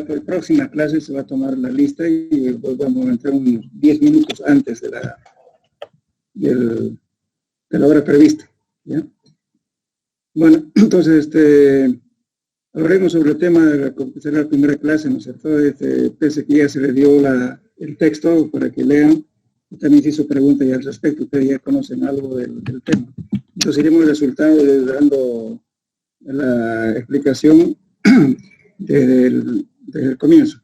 la próxima clase se va a tomar la lista y pues vamos a entrar unos 10 minutos antes de la hora prevista, ¿ya? Bueno, entonces, hablaremos sobre el tema de será la primera clase, ¿no es cierto? Pese que ya se le dio el texto para que lean, y también se hizo preguntas ya al respecto, ustedes ya conocen algo del tema. Entonces iremos resultando dando la explicación desde el comienzo.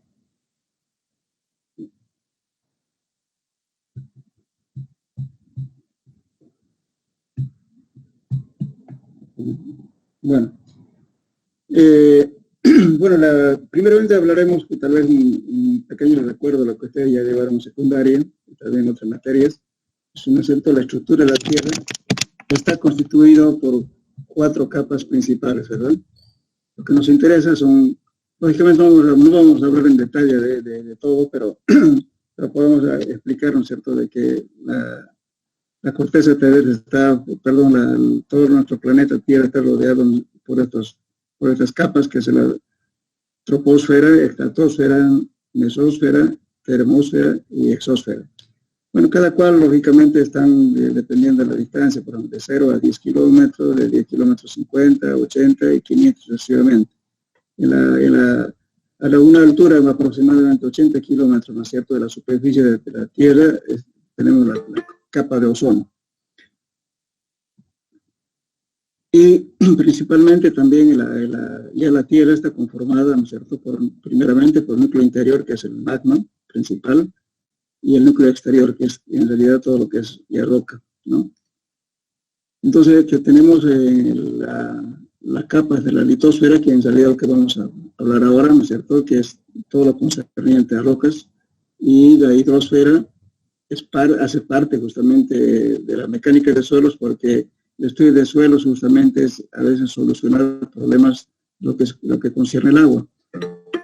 Bueno, primeramente hablaremos, que tal vez un pequeño recuerdo de lo que ustedes ya llevaron en secundaria, y también en otras materias. Es un asunto de la estructura de la Tierra, que está constituido por 4 capas principales, ¿verdad? Lo que nos interesa son, lógicamente no vamos a hablar en detalle de todo, pero podemos explicar, ¿no es cierto?, de que la corteza terrestre está, todo nuestro planeta Tierra está rodeado por estas capas, que es la troposfera, estratosfera, mesosfera, termosfera y exosfera. Bueno, cada cual, lógicamente, están dependiendo de la distancia, por ejemplo, de 0 a 10 kilómetros, de 10 kilómetros 50, 80 y 500 sucesivamente. A una altura de aproximadamente 80 kilómetros, ¿no es cierto?, de la superficie de la Tierra, tenemos la capa de ozono. Y principalmente también ya la Tierra está conformada, ¿no es cierto?, primeramente por el núcleo interior, que es el magma principal, y el núcleo exterior, que es en realidad todo lo que es ya roca, ¿no? Entonces tenemos la capa de la litosfera, que en realidad lo que vamos a hablar ahora, ¿no es cierto?, que es todo lo concerniente a rocas, y la hidrosfera hace parte justamente de la mecánica de suelos, porque el estudio de suelos justamente es a veces solucionar problemas lo que concierne el agua.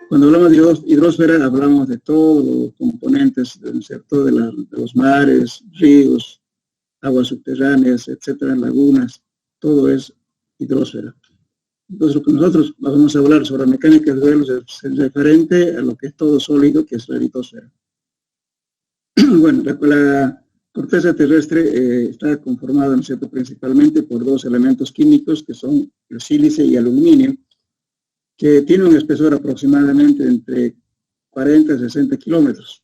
Cuando hablamos de hidrosfera, hablamos de todos los componentes, ¿no es cierto?, de los mares, ríos, aguas subterráneas, etcétera, lagunas, todo es hidrosfera. Entonces, lo que nosotros vamos a hablar sobre la mecánica de suelos es referente a lo que es todo sólido, que es la litosfera. Bueno, la corteza terrestre está conformada, ¿no es cierto?, principalmente por 2 elementos químicos, que son el sílice y el aluminio, que tiene un espesor aproximadamente entre 40 y 60 kilómetros.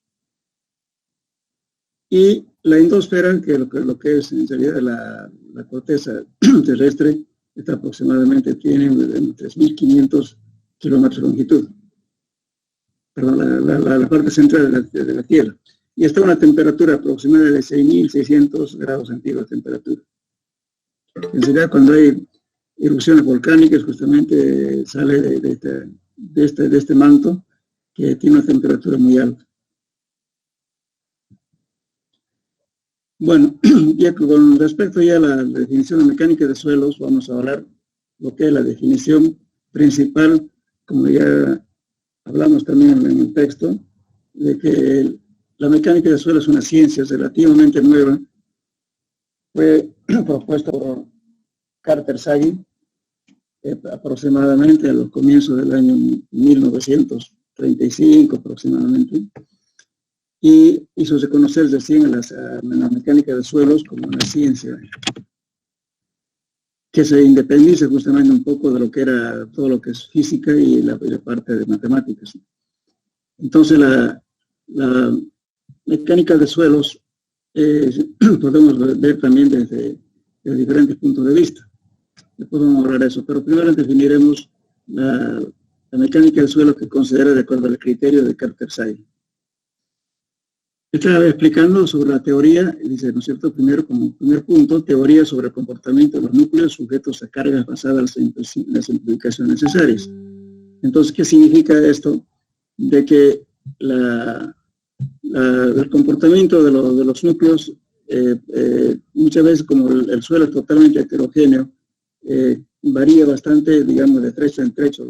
Y la endosfera, que lo que es en realidad la corteza terrestre, está aproximadamente, tiene 3.500 kilómetros de longitud. Perdón, la parte central de la Tierra. Y está a una temperatura aproximada de 6.600 grados centígrados de temperatura. En realidad, cuando hay erupciones volcánicas, justamente sale de este manto, que tiene una temperatura muy alta. Bueno, ya con respecto ya a la definición de mecánica de suelos, vamos a hablar lo que es la definición principal, como ya hablamos también en el texto, de que la mecánica de suelos es una ciencia relativamente nueva. Fue propuesta por Carter Sagan aproximadamente a los comienzos del año 1935 aproximadamente, y hizo reconocer recién la mecánica de suelos como una ciencia que se independiza justamente un poco de lo que era todo lo que es física y la parte de matemáticas. Entonces la mecánica de suelos podemos ver también desde diferentes puntos de vista. Después vamos a hablar de eso, pero primero definiremos la mecánica del suelo que considera de acuerdo al criterio de Carter Sagan. Estaba explicando sobre la teoría, dice, ¿no es cierto?, primero como primer punto, teoría sobre el comportamiento de los núcleos sujetos a cargas basadas en las simplificaciones necesarias. Entonces, ¿qué significa esto? De que el comportamiento de los núcleos, muchas veces como el suelo es totalmente heterogéneo, varía bastante, digamos, de trecho en trecho.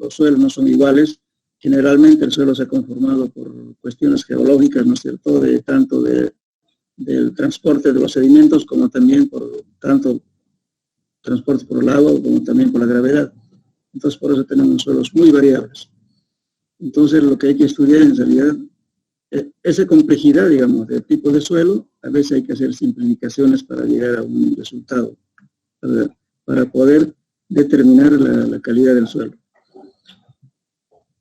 Los suelos no son iguales. Generalmente el suelo se ha conformado por cuestiones geológicas, ¿no es cierto?, tanto del transporte de los sedimentos como también tanto transporte por el agua como también por la gravedad. Entonces por eso tenemos suelos muy variables. Entonces, lo que hay que estudiar en realidad, esa complejidad, digamos, de tipo de suelo, a veces hay que hacer simplificaciones para llegar a un resultado, para poder determinar la calidad del suelo.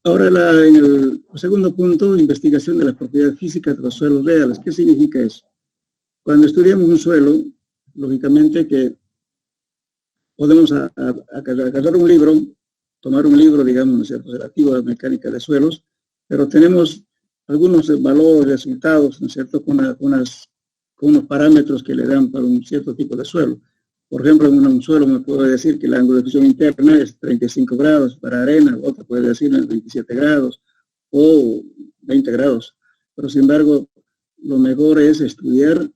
Ahora, en el segundo punto, investigación de las propiedades físicas de los suelos reales. ¿Qué significa eso? Cuando estudiamos un suelo, lógicamente que podemos agarrar un libro, tomar un libro, digamos, ¿no es cierto?, relativo a la mecánica de suelos, pero tenemos algunos valores, resultados, ¿no es cierto?, con unos parámetros que le dan para un cierto tipo de suelo. Por ejemplo, en un suelo me puede decir que la angulación interna es 35 grados para arena, otra puede decir 27 grados o 20 grados. Pero sin embargo, lo mejor es estudiar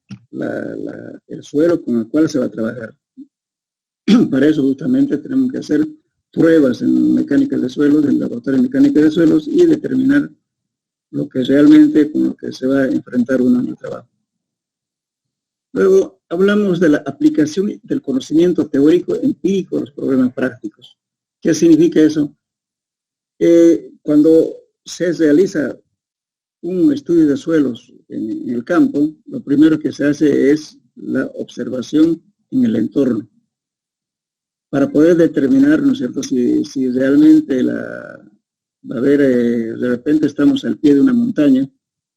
el suelo con el cual se va a trabajar. Para eso justamente tenemos que hacer pruebas en mecánica de suelos, en laboratorio de mecánica de suelos, y determinar lo que realmente con lo que se va a enfrentar uno en el trabajo. Luego hablamos de la aplicación del conocimiento teórico empírico a los problemas prácticos. ¿Qué significa eso? Cuando se realiza un estudio de suelos en el campo, lo primero que se hace es la observación en el entorno, para poder determinar, ¿no es cierto?, si realmente va a haber, de repente estamos al pie de una montaña,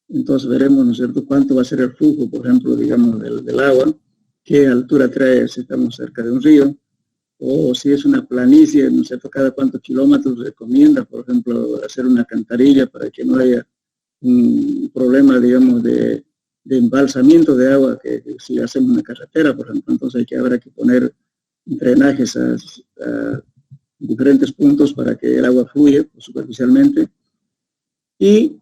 entonces veremos, ¿no es cierto?, cuánto va a ser el flujo, por ejemplo, digamos, del agua, qué altura trae si estamos cerca de un río, o si es una planicie, ¿no es cierto?, cada cuántos kilómetros recomienda, por ejemplo, hacer una alcantarilla para que no haya un problema, digamos, de embalsamiento de agua, que si hacemos una carretera, por ejemplo, entonces habrá que poner drenajes a diferentes puntos para que el agua fluya superficialmente. Y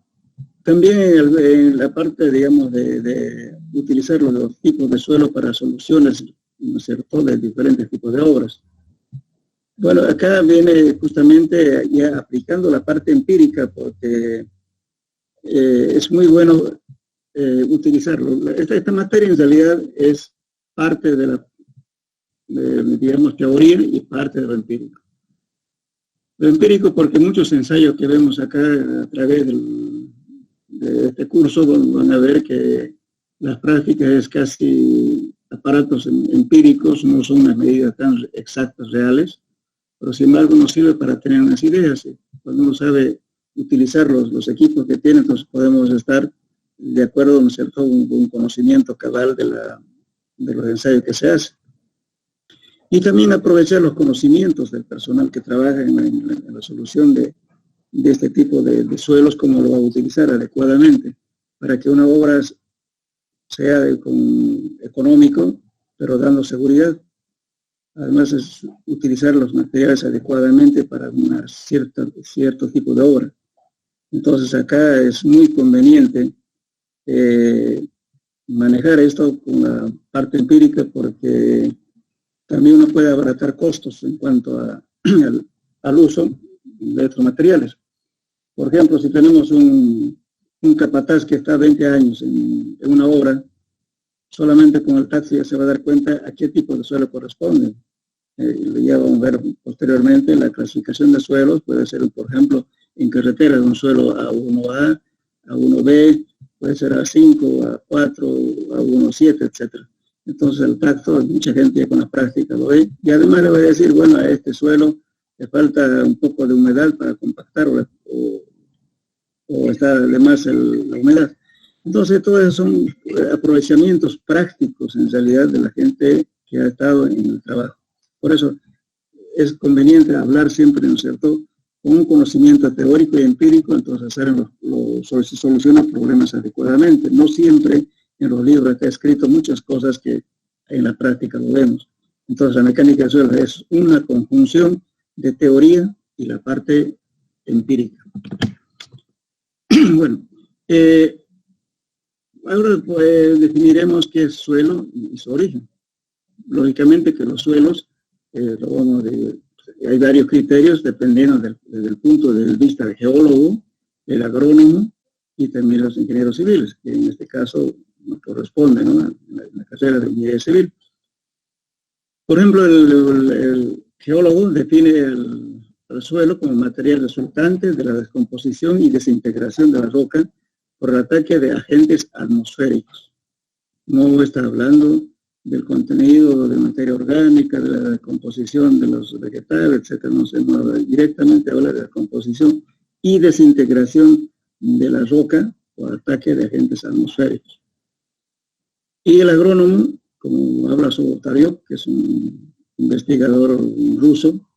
también en la parte, digamos, de utilizar los tipos de suelo para soluciones, ¿no es cierto?, de diferentes tipos de obras. Bueno, acá viene justamente ya aplicando la parte empírica, porque es muy bueno utilizarlo. Esta materia en realidad es parte de la digamos, teoría y parte de lo empírico. Lo empírico porque muchos ensayos que vemos acá a través de este curso van a ver que las prácticas es casi aparatos empíricos, no son unas medidas tan exactas, reales, pero sin embargo nos sirve para tener unas ideas. Cuando uno sabe utilizar los equipos que tiene, entonces podemos estar de acuerdo, ¿no es cierto?, un conocimiento cabal de los ensayos que se hacen. Y también aprovechar los conocimientos del personal que trabaja en la solución de este tipo de suelos, cómo lo va a utilizar adecuadamente, para que una obra sea económico, pero dando seguridad. Además es utilizar los materiales adecuadamente para cierto tipo de obra. Entonces acá es muy conveniente manejar esto con la parte empírica, porque también uno puede abaratar costos en cuanto al uso de estos materiales. Por ejemplo, si tenemos un capataz que está 20 años en una obra, solamente con el taxi ya se va a dar cuenta a qué tipo de suelo corresponde. Ya vamos a ver posteriormente la clasificación de suelos, puede ser, por ejemplo, en carretera de un suelo A1A, A1B, puede ser A5, A4, A1-7, etcétera. Entonces el tacto, mucha gente ya con la práctica lo ve, y además le voy a decir, bueno, a este suelo le falta un poco de humedad para compactar o está de más la humedad. Entonces todos esos son aprovechamientos prácticos en realidad de la gente que ha estado en el trabajo. Por eso es conveniente hablar siempre, ¿no es cierto?, con un conocimiento teórico y empírico, entonces se solucionan problemas adecuadamente. No siempre en los libros está escrito muchas cosas que en la práctica lo vemos. Entonces la mecánica de suelos es una conjunción de teoría y la parte empírica. Bueno, ahora pues, definiremos qué es suelo y su origen. Lógicamente que los suelos, hay varios criterios dependiendo del punto de vista del geólogo, el agrónomo y también los ingenieros civiles, que en este caso nos corresponde, ¿no?, en la carrera de ingeniería civil. Por ejemplo, el geólogo define al suelo como material resultante de la descomposición y desintegración de la roca por el ataque de agentes atmosféricos. No está hablando del contenido de materia orgánica, de la composición de los vegetales, etc. No se habla directamente, habla de la composición y desintegración de la roca por ataque de agentes atmosféricos. Y el agrónomo, como habla Sobotaryov, que es un investigador ruso,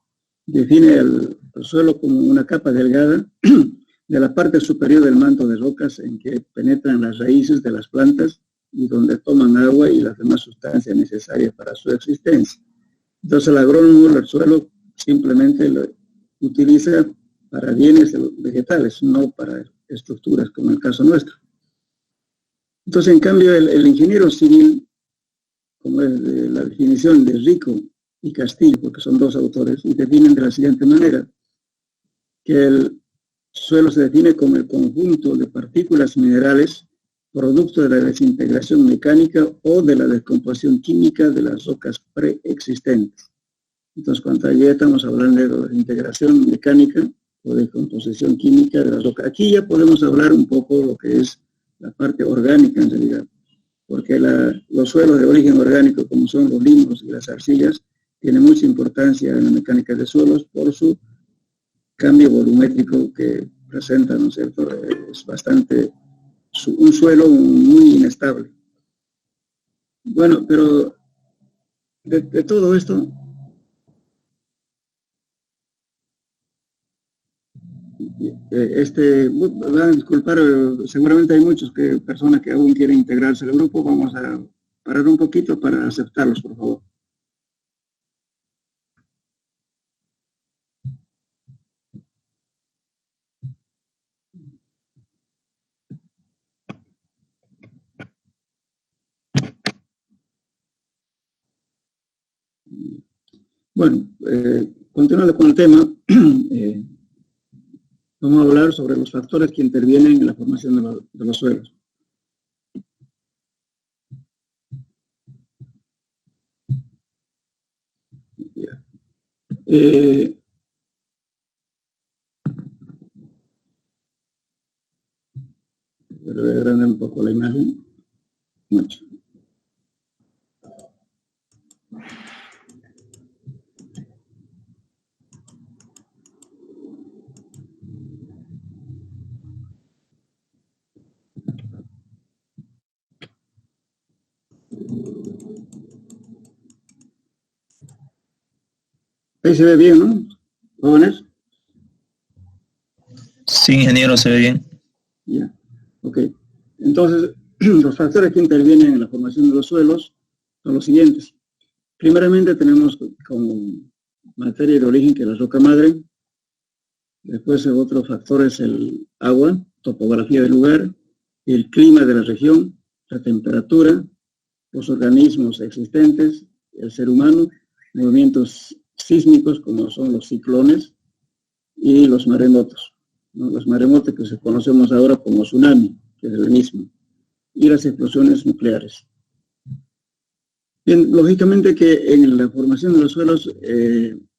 define el suelo como una capa delgada de la parte superior del manto de rocas en que penetran las raíces de las plantas y donde toman agua y las demás sustancias necesarias para su existencia. Entonces el agrónomo el suelo simplemente lo utiliza para bienes vegetales, no para estructuras como el caso nuestro. Entonces, en cambio, el ingeniero civil, como es la definición de Rico y Castillo, porque son dos autores, y definen de la siguiente manera, que el suelo se define como el conjunto de partículas minerales producto de la desintegración mecánica o de la descomposición química de las rocas preexistentes. Entonces, cuando allí estamos hablando de desintegración mecánica o descomposición química de las rocas, aquí ya podemos hablar un poco de lo que es la parte orgánica en realidad, porque los suelos de origen orgánico, como son los limos y las arcillas, tienen mucha importancia en la mecánica de suelos por su cambio volumétrico que presenta, ¿no es cierto? Es bastante, un suelo muy inestable. Bueno, pero de todo esto, van a disculpar, seguramente hay muchas personas que aún quieren integrarse al grupo. Vamos a parar un poquito para aceptarlos, por favor. Bueno, continuando con el tema, vamos a hablar sobre los factores que intervienen en la formación de los suelos. Voy a agrandar un poco la imagen. Mucho. Ahí se ve bien, ¿no? ¿Jóvenes? Sí, ingeniero, se ve bien. Ya, ok. Entonces, los factores que intervienen en la formación de los suelos son los siguientes. Primeramente tenemos como materia de origen que es la roca madre. Después el otro factor es el agua, topografía del lugar, el clima de la región, la temperatura, los organismos existentes, el ser humano, movimientos sísmicos como son los ciclones y los maremotos, ¿no? Los maremotos que se conocemos ahora como tsunami, que es el mismo, y las explosiones nucleares. Bien, lógicamente que en la formación de los suelos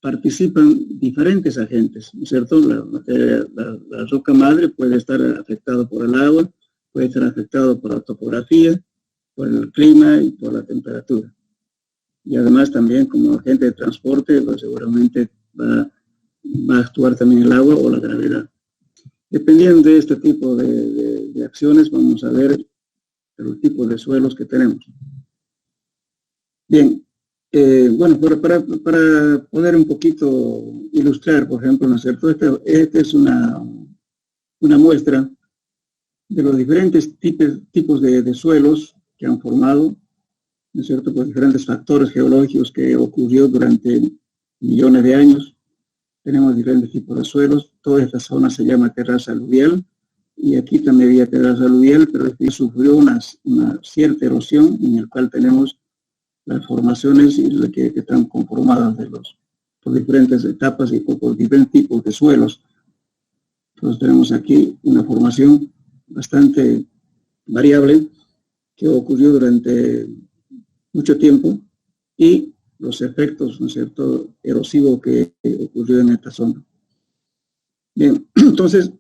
participan diferentes agentes, ¿no es cierto? La roca madre puede estar afectada por el agua, puede estar afectado por la topografía, por el clima y por la temperatura. Y además también como agente de transporte, pues seguramente va a actuar también el agua o la gravedad. Dependiendo de este tipo de acciones, vamos a ver el tipo de suelos que tenemos. Bien, bueno, para poder un poquito ilustrar, por ejemplo, ¿no es cierto? Esta es una muestra de los diferentes tipos de suelos que han formado, ¿no es cierto?, por diferentes factores geológicos que ocurrió durante millones de años. Tenemos diferentes tipos de suelos. Toda esta zona se llama terraza aluvial, y aquí también había terraza aluvial, pero aquí sufrió una cierta erosión en el cual tenemos las formaciones que están conformadas por diferentes etapas y por diferentes tipos de suelos. Entonces tenemos aquí una formación bastante variable que ocurrió durante mucho tiempo y los efectos, ¿no es cierto?, erosivos que ocurrió en esta zona. Bien, entonces,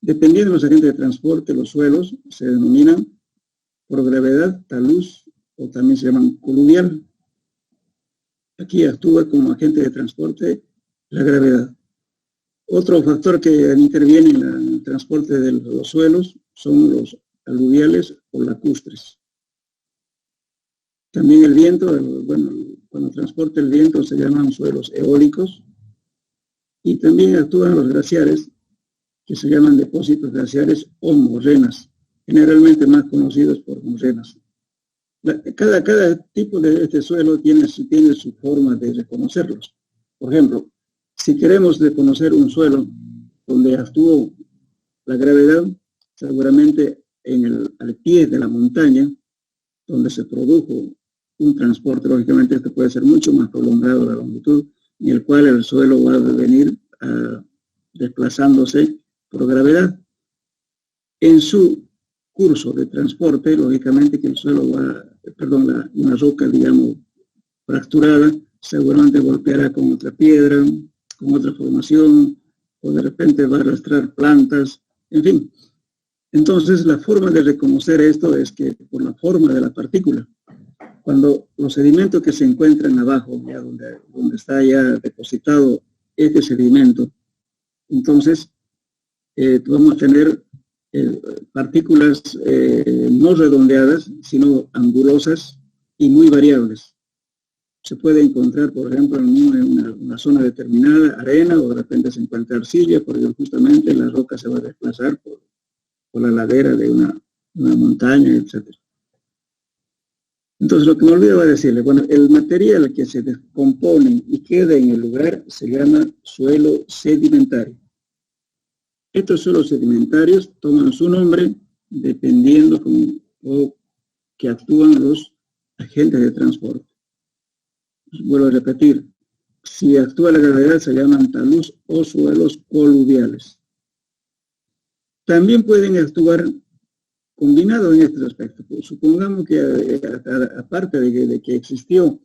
dependiendo de los agentes de transporte, los suelos se denominan por gravedad, talud, o también se llaman coluvial. Aquí actúa como agente de transporte la gravedad. Otro factor que interviene en el transporte de los suelos son los aluviales o lacustres. También el viento, bueno, cuando transporta el viento se llaman suelos eólicos. Y también actúan los glaciares, que se llaman depósitos glaciares o morrenas, generalmente más conocidos por morrenas. Cada tipo de este suelo tiene su forma de reconocerlos. Por ejemplo, si queremos reconocer un suelo donde actuó la gravedad, seguramente al pie de la montaña, donde se produjo un transporte, lógicamente este puede ser mucho más prolongado la longitud, en el cual el suelo va a venir desplazándose por gravedad. En su curso de transporte, lógicamente que el suelo una roca, digamos, fracturada, seguramente golpeará con otra piedra, con otra formación, o de repente va a arrastrar plantas, en fin. Entonces, la forma de reconocer esto es que por la forma de la partícula, cuando los sedimentos que se encuentran abajo, ya donde está ya depositado este sedimento, entonces vamos a tener partículas no redondeadas, sino angulosas y muy variables. Se puede encontrar, por ejemplo, en una zona determinada, arena, o de repente se encuentra arcilla, porque justamente la roca se va a desplazar por la ladera de una montaña, etc. Entonces, lo que me olvidaba decirle, bueno, el material que se descompone y queda en el lugar se llama suelo sedimentario. Estos suelos sedimentarios toman su nombre dependiendo que actúan los agentes de transporte. Vuelvo a repetir, si actúa la gravedad se llaman talud o suelos coluviales. También pueden actuar combinados en este aspecto. Pues supongamos que aparte de que existió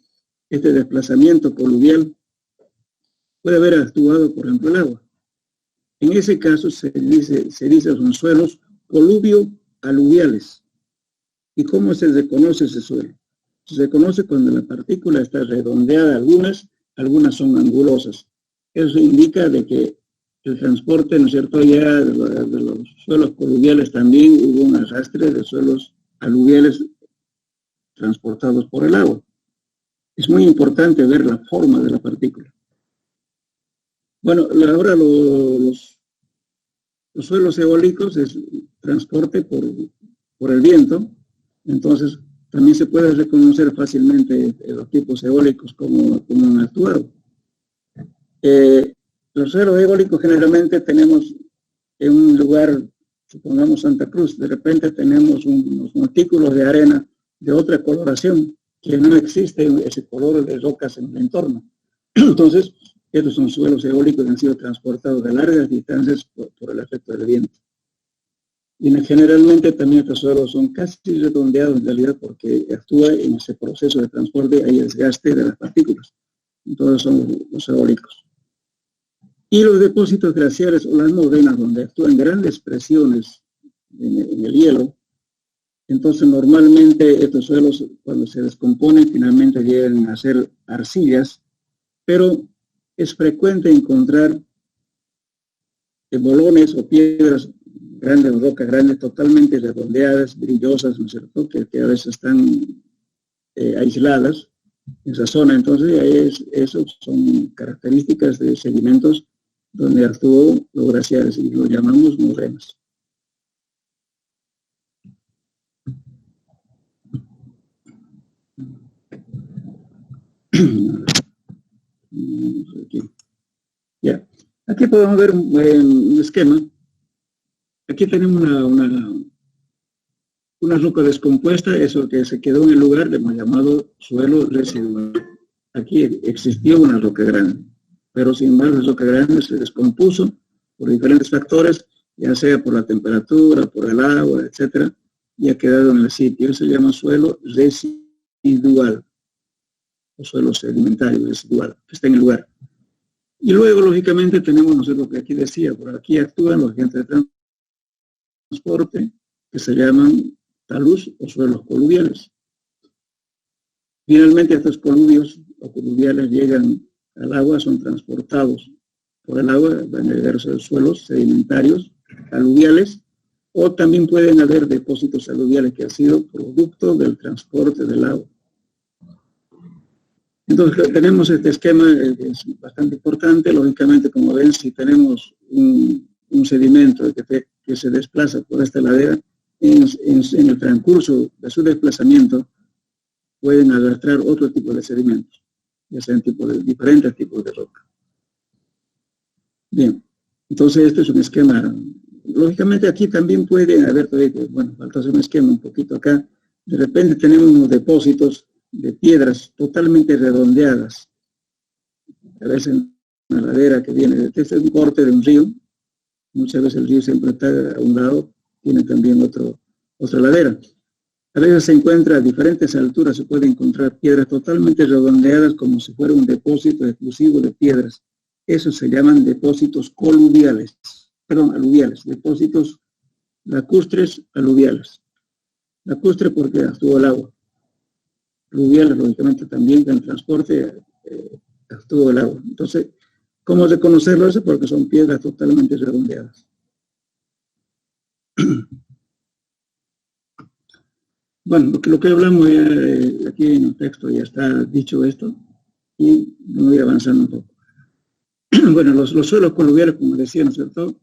este desplazamiento coluvial, puede haber actuado, por ejemplo, el agua. En ese caso se dice son suelos coluvio-aluviales. ¿Y cómo se reconoce ese suelo? Se reconoce cuando la partícula está redondeada, algunas son angulosas. Eso indica de que el transporte, ¿no es cierto?, ya de los suelos coluviales también hubo un arrastre de suelos aluviales transportados por el agua. Es muy importante ver la forma de la partícula. Bueno, ahora los suelos eólicos es transporte por el viento, entonces también se puede reconocer fácilmente los tipos eólicos como han actuado. Los suelos eólicos generalmente tenemos en un lugar, supongamos Santa Cruz, de repente tenemos unos montículos de arena de otra coloración, que no existe ese color de rocas en el entorno. Entonces, estos son suelos eólicos que han sido transportados de largas distancias por el efecto del viento. Y generalmente también estos suelos son casi redondeados en realidad porque actúa en ese proceso de transporte, hay desgaste de las partículas. Entonces son los eólicos. Y los depósitos glaciares o las morenas, donde actúan grandes presiones en el hielo, entonces normalmente estos suelos cuando se descomponen finalmente llegan a ser arcillas, pero es frecuente encontrar bolones o piedras grandes, rocas grandes, totalmente redondeadas, brillosas, ¿no es cierto?, que a veces están aisladas en esa zona. Entonces, esos son características de sedimentos donde actuó los glaciares y lo llamamos morenas. Aquí. Ya. Aquí podemos ver un esquema. Aquí tenemos una roca descompuesta, eso que se quedó en el lugar, le hemos llamado suelo residual. Aquí existió una roca grande, pero sin embargo la roca grande se descompuso por diferentes factores, ya sea por la temperatura, por el agua, etcétera, y ha quedado en el sitio. Eso se llama suelo residual, o suelo sedimentario residual, que está en el lugar. Y luego, lógicamente, tenemos, no sé lo que aquí decía, por aquí actúan los agentes de transporte, que se llaman talus o suelos coluviales. Finalmente, estos coluvios o coluviales llegan al agua, son transportados por el agua, van a diversos suelos sedimentarios, aluviales, o también pueden haber depósitos aluviales que han sido producto del transporte del agua. Entonces tenemos este esquema que es bastante importante. Lógicamente, como ven, si tenemos un sedimento que se desplaza por esta ladera, en el transcurso de su desplazamiento pueden arrastrar otro tipo de sedimentos, ya sean diferentes tipos de roca. Bien, entonces este es un esquema. Lógicamente aquí también puede haber, bueno, falta hacer un esquema un poquito acá. De repente tenemos unos depósitos de piedras totalmente redondeadas. A veces una ladera que viene, este es un corte de un río. Muchas veces el río siempre está a un lado, tiene también otra ladera. A veces se encuentra a diferentes alturas, se puede encontrar piedras totalmente redondeadas como si fuera un depósito exclusivo de piedras. Esos se llaman depósitos coluviales, perdón, aluviales, depósitos lacustres aluviales. Lacustre porque actúa el agua. Aluviales, lógicamente, también en el transporte actúa el agua. Entonces, ¿cómo reconocerlo eso? Porque son piedras totalmente redondeadas. Bueno, lo que hablamos ya, aquí en el texto ya está dicho esto, y me voy avanzando un poco. Bueno, los suelos coluviales, como decía, ¿no es cierto?,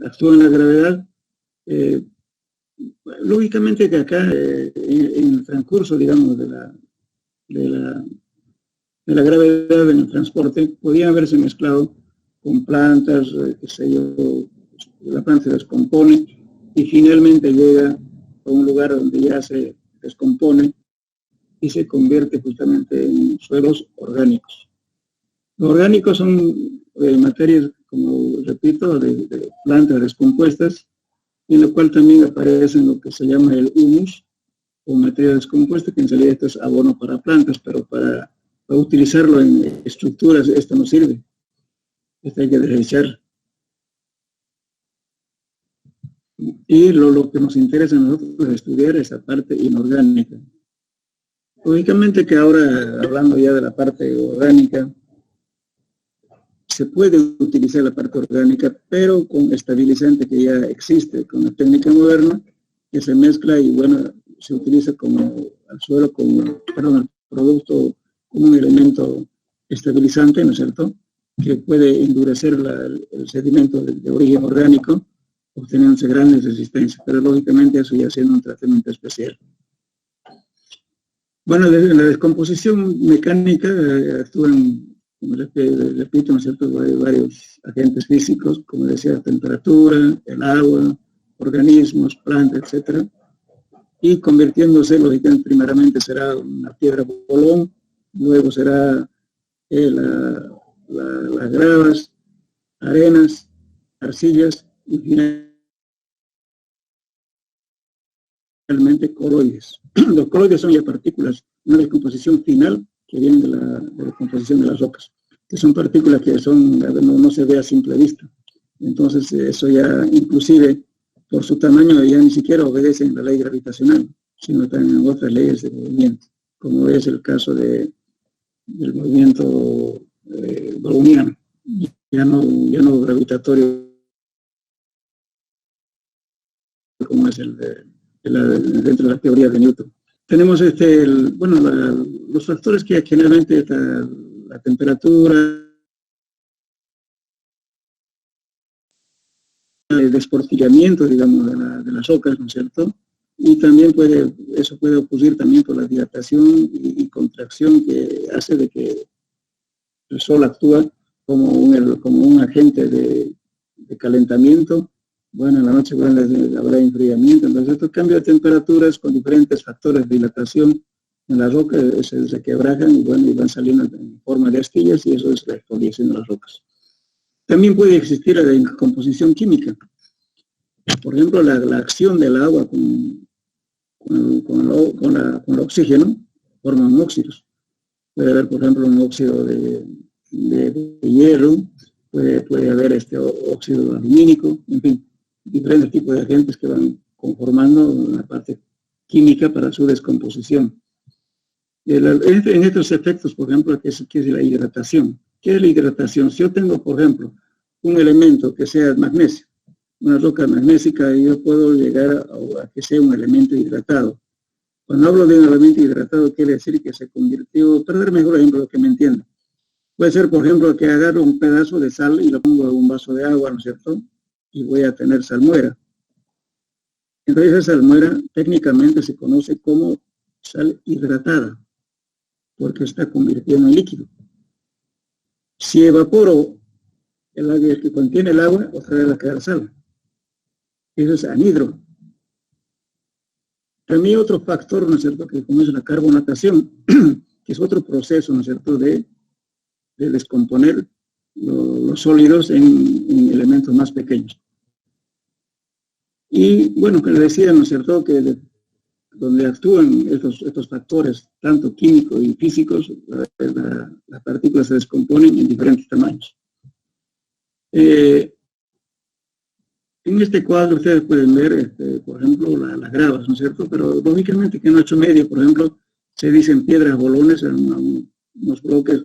actúan la gravedad. Lógicamente que acá, en el transcurso, digamos, de la gravedad en el transporte, podían haberse mezclado con plantas, qué sé yo, la planta se descompone y finalmente llega a un lugar donde ya se descompone y se convierte justamente en suelos orgánicos. Los orgánicos son materias, como repito, de plantas descompuestas, en lo cual también aparecen lo que se llama el humus, o materia descompuesta, que en realidad esto es abono para plantas, pero para utilizarlo en estructuras, esto no sirve. Esto hay que desechar. Y lo que nos interesa a nosotros es estudiar esa parte inorgánica. Lógicamente que ahora, hablando ya de la parte orgánica, se puede utilizar la parte orgánica, pero con estabilizante que ya existe, con la técnica moderna, que se mezcla y, bueno, se utiliza como al suelo, al producto, como un elemento estabilizante, ¿no es cierto?, que puede endurecer el sedimento de origen orgánico, obteniéndose grandes resistencias, pero lógicamente eso ya siendo un tratamiento especial. Bueno, la descomposición mecánica actúan, como repito, ¿no es cierto?, hay varios agentes físicos, como decía, temperatura, el agua, organismos, plantas, etcétera, y convirtiéndose, lógicamente, primeramente será una piedra bolón, luego será las gravas, arenas, arcillas y finalmente coloides. Los coloides son ya partículas, una descomposición final que viene de la composición de las rocas, que son partículas que no se ve a simple vista. Entonces eso ya inclusive por su tamaño ya ni siquiera obedecen la ley gravitacional, sino también otras leyes de movimiento, como es el caso del movimiento browniano, ya no gravitatorio como es dentro de la teoría de Newton. Tenemos los factores que generalmente la temperatura, el desportillamiento, digamos, de las rocas, ¿no es cierto? Y también eso puede ocurrir también por la dilatación y contracción que hace de que el Sol actúa como un agente de calentamiento. Bueno, en la noche habrá enfriamiento. Entonces estos cambios de temperaturas con diferentes factores de dilatación en las rocas se requebrajan y van saliendo en forma de astillas, y eso es la exfoliación de las rocas. También puede existir la descomposición química. Por ejemplo, la acción del agua con el oxígeno forman óxidos. Puede haber, por ejemplo, un óxido de de hierro, puede haber óxido alumínico, en fin, diferentes tipos de agentes que van conformando la parte química para su descomposición. En estos efectos, por ejemplo, ¿qué es la hidratación? ¿Qué es la hidratación? Si yo tengo, por ejemplo, un elemento que sea magnesio, una roca magnésica, yo puedo llegar a que sea un elemento hidratado. Cuando hablo de un elemento hidratado, quiere decir que se convirtió, para dar mejor ejemplo, que me entienda. Puede ser, por ejemplo, que agarro un pedazo de sal y lo pongo en un vaso de agua, ¿no es cierto? Y voy a tener salmuera. Entonces, esa salmuera técnicamente se conoce como sal hidratada, porque está convirtiendo en líquido. Si evaporo el agua que contiene el agua, otra vez va a quedar sal. Eso es anhidro. También otro factor, ¿no es cierto?, que como es la carbonatación, que es otro proceso, ¿no es cierto?, de descomponer los sólidos en elementos más pequeños. Y bueno, que le decía, ¿no es cierto?, que donde actúan estos factores, tanto químicos y físicos, las partículas se descomponen en diferentes tamaños. En este cuadro ustedes pueden ver, por ejemplo, las gravas, ¿no es cierto? Pero lógicamente que en 8 medio, por ejemplo, se dicen piedras bolones, unos bloques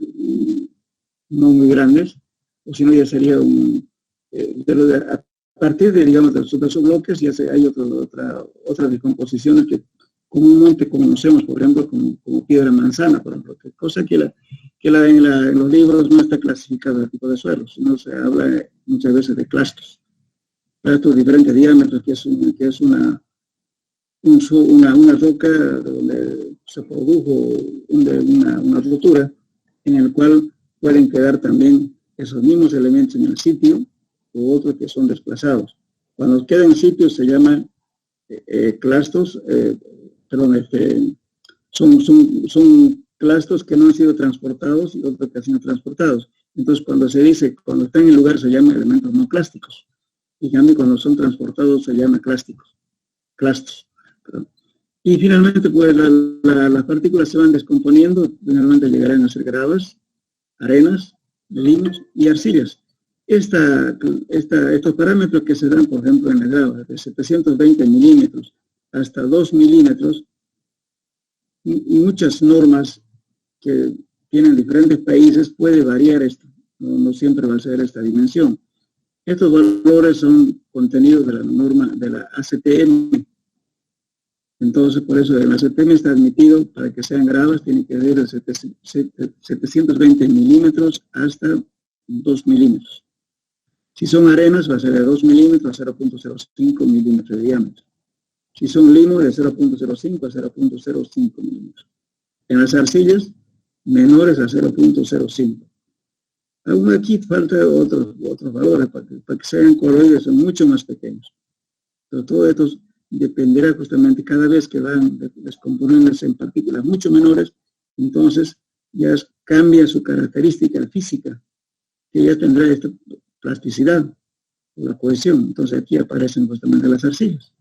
no muy grandes, o si no ya sería a partir de, digamos, de esos bloques ya hay otras decomposiciones que comúnmente conocemos, por ejemplo, como piedra manzana, por ejemplo, que cosa que en los libros no está clasificado el tipo de suelos, sino se habla muchas veces de clastos de diferentes diámetros, que es una roca donde se produjo una rotura en el cual pueden quedar también esos mismos elementos en el sitio u otros que son desplazados. Cuando quedan en sitio se llaman clastos, son clastos que no han sido transportados y otros que han sido transportados. Entonces, cuando están en el lugar se llaman elementos no clásticos. Y cuando son transportados se llama clastos. Y finalmente, pues las partículas se van descomponiendo, finalmente llegarán a ser gravas, arenas, limos y arcillas. Estos parámetros que se dan, por ejemplo, en la grava, de 720 milímetros hasta 2 milímetros, y muchas normas que tienen diferentes países, puede variar esto, no siempre va a ser esta dimensión. Estos valores son contenidos de la norma de la ACTM. Entonces, por eso el ACTM está admitido para que sean gravas, tiene que ser de 720 milímetros hasta 2 milímetros. Si son arenas, va a ser de 2 milímetros a 0.05 milímetros de diámetro. Si son limos, de 0.05 a 0.05 milímetros. En las arcillas, menores a 0.05. Aún aquí falta otros valores para que sean coloides, son mucho más pequeños. Pero todo esto dependerá justamente cada vez que van descomponiéndose en partículas mucho menores, entonces ya cambia su característica física, que ya tendrá esta plasticidad, la cohesión. Entonces aquí aparecen justamente las arcillas,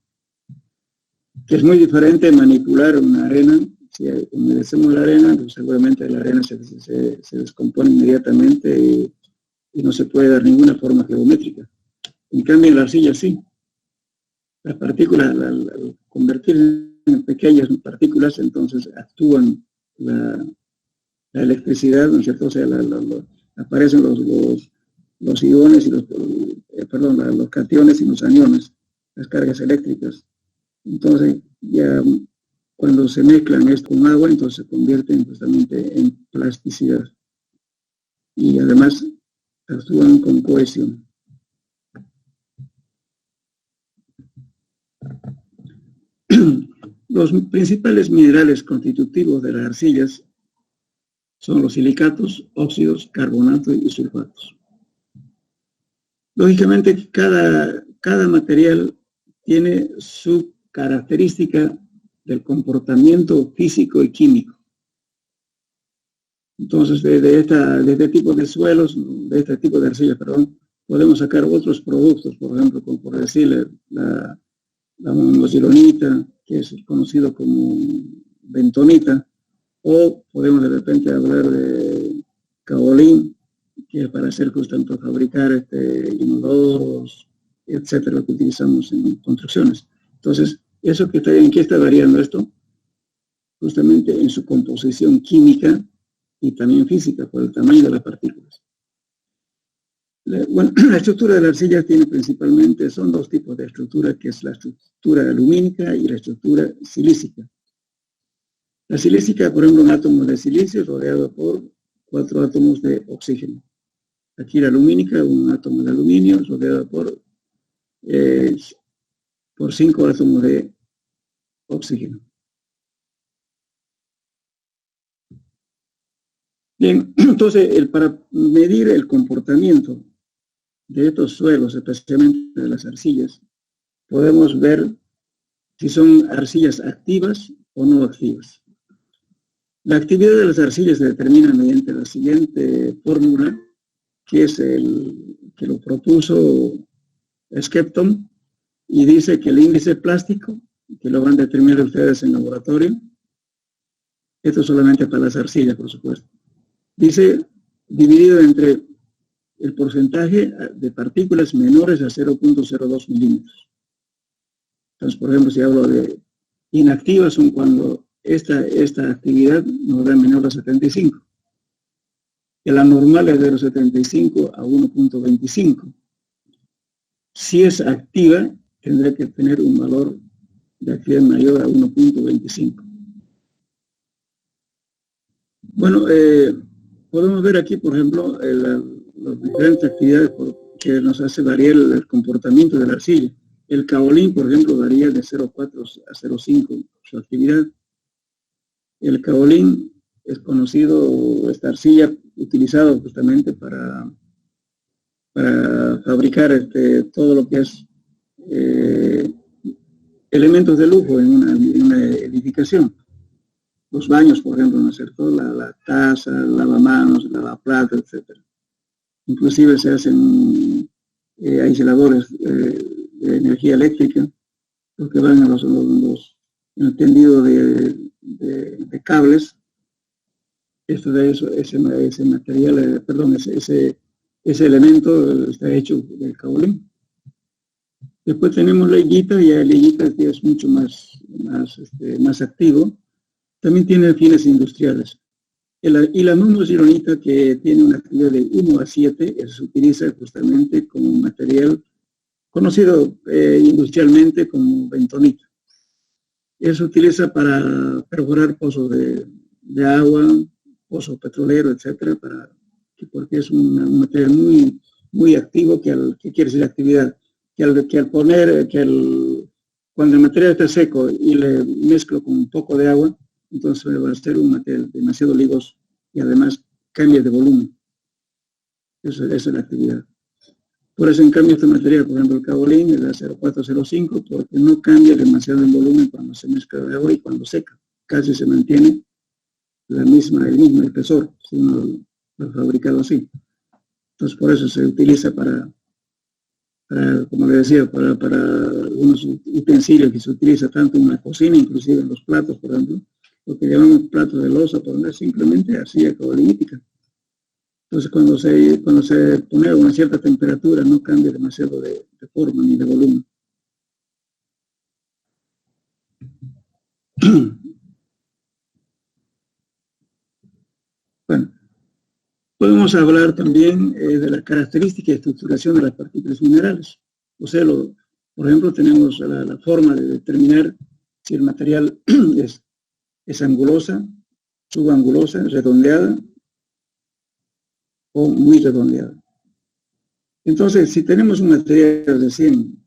que es muy diferente manipular una arena. Si humedecemos la arena, pues seguramente la arena se descompone inmediatamente y no se puede dar ninguna forma geométrica. En cambio, en la arcilla sí. Las partículas, al convertirse en pequeñas partículas, entonces actúan la electricidad, ¿no es cierto? O sea, aparecen los iones y los cationes y los aniones, las cargas eléctricas. Entonces, ya cuando se mezclan esto con agua, entonces se convierten justamente en plasticidad. Y además actúan con cohesión. Los principales minerales constitutivos de las arcillas son los silicatos, óxidos, carbonatos y sulfatos. Lógicamente, cada material tiene su característica del comportamiento físico y químico. Entonces, de este tipo de suelos, de este tipo de arcillas, podemos sacar otros productos, por ejemplo, como por decirle la monozilonita, que es conocido como bentonita, o podemos de repente hablar de caolín, que es para hacer justamente fabricar inodoros, etcétera, lo que utilizamos en construcciones. Entonces, ¿en qué está variando esto? Justamente en su composición química y también física, por el tamaño de las partículas. Bueno, la estructura de la arcilla tiene principalmente, son dos tipos de estructura, que es la estructura alumínica y la estructura silícica. La silícica, por ejemplo, un átomo de silicio rodeado por 4 átomos de oxígeno. Aquí la lumínica, un átomo de aluminio rodeado por 5 átomos de oxígeno. Bien, entonces, para medir el comportamiento de estos suelos, especialmente de las arcillas, podemos ver si son arcillas activas o no activas. La actividad de las arcillas se determina mediante la siguiente fórmula, que es que lo propuso Skepton, y dice que el índice plástico, que lo van a determinar ustedes en laboratorio, esto solamente para las arcillas, por supuesto, dice dividido entre el porcentaje de partículas menores a 0.02 milímetros. Entonces, por ejemplo, si hablo de inactivas, son cuando esta actividad nos da menor a 75. Que la normal es de 0.75 a 1.25. Si es activa, tendrá que tener un valor de actividad mayor a 1.25. Bueno, podemos ver aquí, por ejemplo, las diferentes actividades que nos hace variar el comportamiento de la arcilla. El caolín, por ejemplo, varía de 0.4 a 0.5 su actividad. El caolín es conocido, esta arcilla, utilizado justamente para fabricar todo lo que es elementos de lujo en una edificación. Los baños, por ejemplo, ¿no es cierto? La taza, el lavamanos, lavaplatos, etc. Inclusive se hacen aisladores de energía eléctrica, los que van a en el tendido de cables. Ese material, ese elemento está hecho del caolín. Después tenemos la higuita, y la higuita es mucho más activo. También tiene fines industriales. Y la monozironita, que tiene una actividad de 1 a 7, se utiliza justamente como un material conocido industrialmente como bentonita. Se utiliza para perforar pozos de agua, pozos petroleros, etcétera, porque es un material muy, muy activo, ¿qué quiere decir actividad? Cuando el material está seco y le mezclo con un poco de agua, entonces va a ser un material demasiado ligoso y además cambia de volumen. Esa es la actividad. Por eso, en cambio, este material, por ejemplo, el caolín es de 0.405, porque no cambia demasiado en volumen cuando se mezcla de agua y cuando seca. Casi se mantiene el mismo espesor, si uno lo ha fabricado así. Entonces, por eso se utiliza para como le decía, para unos utensilios que se utiliza tanto en la cocina, inclusive en los platos, por ejemplo, lo que llamamos platos de loza, por ejemplo, es simplemente arcilla caolínica. Entonces, cuando se pone a una cierta temperatura, no cambia demasiado de forma ni de volumen. Bueno, podemos hablar también de la característica y estructuración de las partículas minerales. O sea, por ejemplo, tenemos la forma de determinar si el material es angulosa, subangulosa, redondeada o muy redondeada. Entonces, si tenemos un material de 100,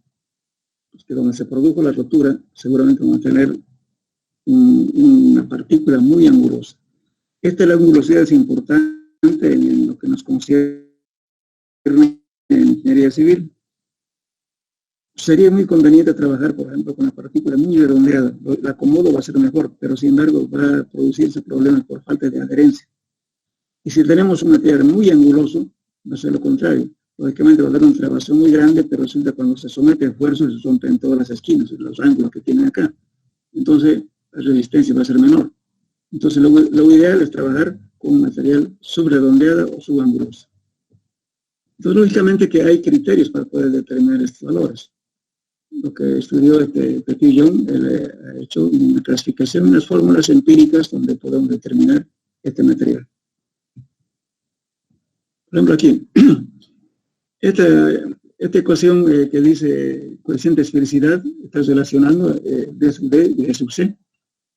que donde se produjo la rotura, seguramente vamos a tener una partícula muy angulosa. La angulosidad es importante en lo que nos concierne en ingeniería civil. Sería muy conveniente trabajar, por ejemplo, con una partícula muy redondeada. El acomodo va a ser mejor, pero sin embargo va a producirse problemas por falta de adherencia. Y si tenemos un material muy anguloso, va a ser lo contrario. Lógicamente va a haber una trabación muy grande, pero resulta que cuando se somete a esfuerzo se rompen todas las esquinas, los ángulos que tienen acá. Entonces la resistencia va a ser menor. Entonces lo ideal es trabajar con un material subredondeada o subangulosa. Entonces, lógicamente que hay criterios para poder determinar estos valores. Lo que estudió Petit-Jean, él ha hecho una clasificación, unas fórmulas empíricas donde podemos determinar este material. Por ejemplo, aquí, esta ecuación que dice coeficiente de esfericidad está relacionando D sub D y D sub C.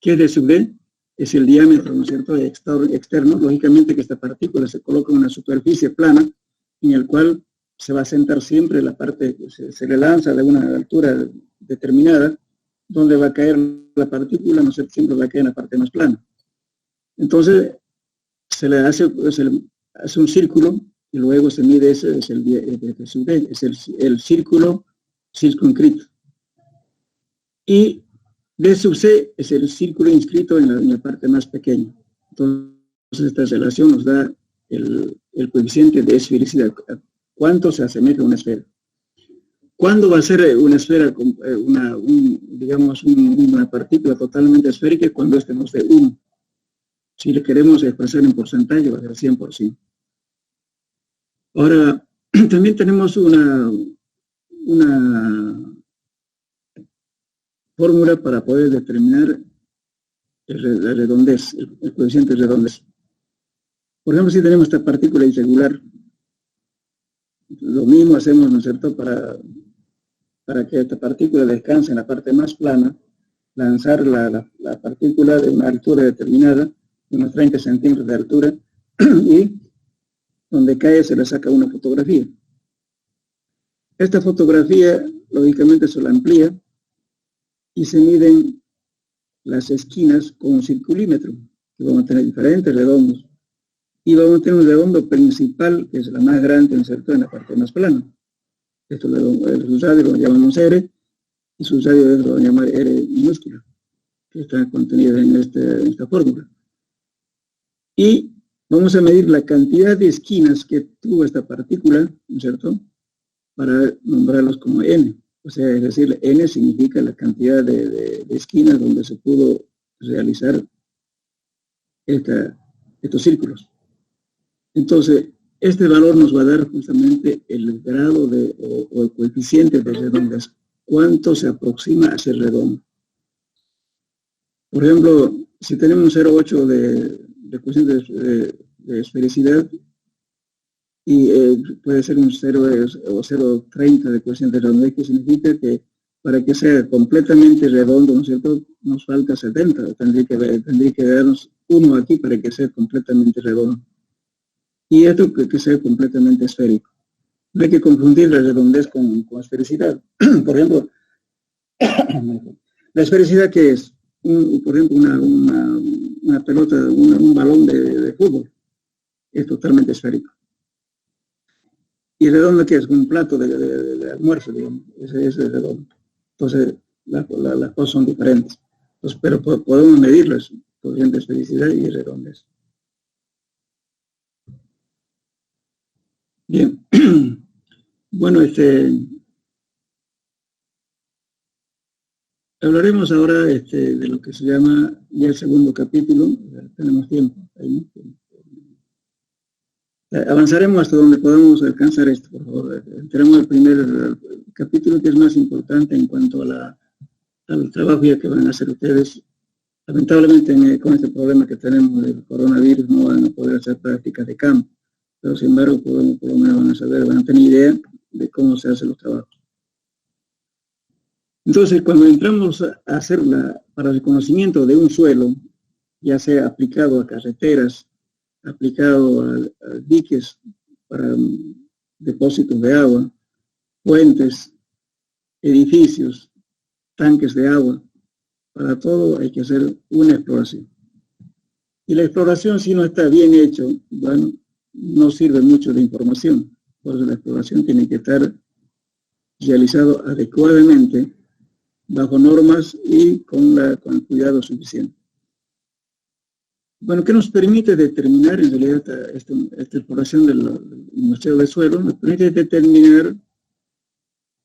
¿Qué es D sub D? Es el diámetro, ¿no es cierto?, externo. Lógicamente que esta partícula se coloca en una superficie plana en el cual se va a sentar siempre la parte, se le lanza de una altura determinada, donde va a caer la partícula, no sé, siempre va a caer en la parte más plana. Entonces, se le hace un círculo y luego se mide ese, es el círculo circunscrito. Y D sub C es el círculo inscrito en la parte más pequeña. Entonces, esta relación nos da el coeficiente de esfericidad. ¿Cuánto se asemeja a una esfera? ¿Cuándo va a ser una esfera, digamos, una partícula totalmente esférica? Cuando estemos de 1. Si le queremos expresar en porcentaje, va a ser 100%. Ahora, también tenemos una fórmula para poder determinar la redondez, el coeficiente de redondez. Por ejemplo, si tenemos esta partícula irregular, lo mismo hacemos, ¿no es cierto?, para que esta partícula descanse en la parte más plana, lanzar la partícula de una altura determinada, de unos 30 centímetros de altura, y donde cae se le saca una fotografía. Esta fotografía, lógicamente, se la amplía y se miden las esquinas con un circulímetro, que vamos a tener diferentes redondos. Y vamos a tener un redondo principal, que es la más grande, ¿no es cierto?, en la parte más plana. Esto su radio lo llamamos R, y su radio lo vamos a llamar R minúscula, que está contenida en esta fórmula. Y vamos a medir la cantidad de esquinas que tuvo esta partícula, ¿no es cierto?, para nombrarlos como N. O sea, es decir, N significa la cantidad de esquinas donde se pudo realizar estos círculos. Entonces, este valor nos va a dar justamente el grado o el coeficiente de redondez. ¿Cuánto se aproxima a ser redondo? Por ejemplo, si tenemos un 0,8 de coeficiente de esfericidad y puede ser un 0 o 0,30 de coeficiente de redondez, que significa que para que sea completamente redondo, ¿no es cierto?, nos falta 70. Tendría que darnos 1 aquí para que sea completamente redondo. Y esto que sea completamente esférico. No hay que confundir la redondez con esfericidad. Por ejemplo, la esfericidad, ¿qué es? Por ejemplo, una pelota, un balón de fútbol. Es totalmente esférico. ¿Y el redondo qué es? Un plato de almuerzo, digamos. Ese es el redondo. Entonces, las cosas son diferentes. Entonces, pero podemos medirlas, coeficiente de esfericidad y redondez. Bien. Bueno, hablaremos ahora de lo que se llama ya el segundo capítulo. Tenemos tiempo ahí. Avanzaremos hasta donde podamos alcanzar esto, por favor. Tenemos el primer capítulo, que es más importante en cuanto al trabajo ya que van a hacer ustedes. Lamentablemente, con este problema que tenemos del coronavirus, no van a poder hacer prácticas de campo, pero sin embargo, por lo menos van a saber, van a tener idea de cómo se hacen los trabajos. Entonces, cuando entramos a hacer para el conocimiento de un suelo, ya sea aplicado a carreteras, aplicado a diques para depósitos de agua, puentes, edificios, tanques de agua, para todo hay que hacer una exploración. Y la exploración, si no está bien hecho, bueno, no sirve mucho de información. Por eso la exploración tiene que estar realizado adecuadamente, bajo normas y con el cuidado suficiente. Bueno, ¿qué nos permite determinar en realidad esta exploración del muestreo de suelo? Nos permite determinar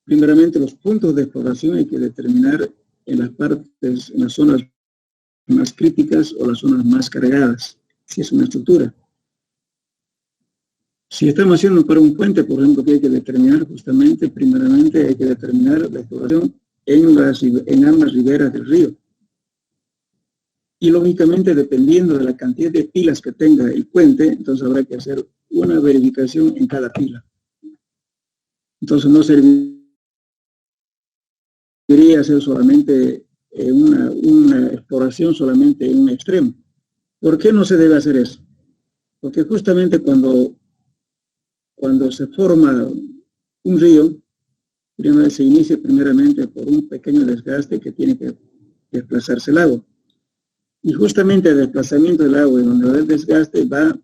primeramente los puntos de exploración. Hay que determinar en las zonas más críticas o las zonas más cargadas, si es una estructura. Si estamos haciendo para un puente, por ejemplo, que hay que determinar justamente, primeramente hay que determinar la exploración en ambas riberas del río. Y lógicamente, dependiendo de la cantidad de pilas que tenga el puente, entonces habrá que hacer una verificación en cada pila. Entonces no serviría hacer solamente una exploración solamente en un extremo. ¿Por qué no se debe hacer eso? Porque justamente cuando se forma un río, primero se inicia primeramente por un pequeño desgaste que tiene que desplazarse el agua. Y justamente el desplazamiento del agua, en donde va el desgaste, va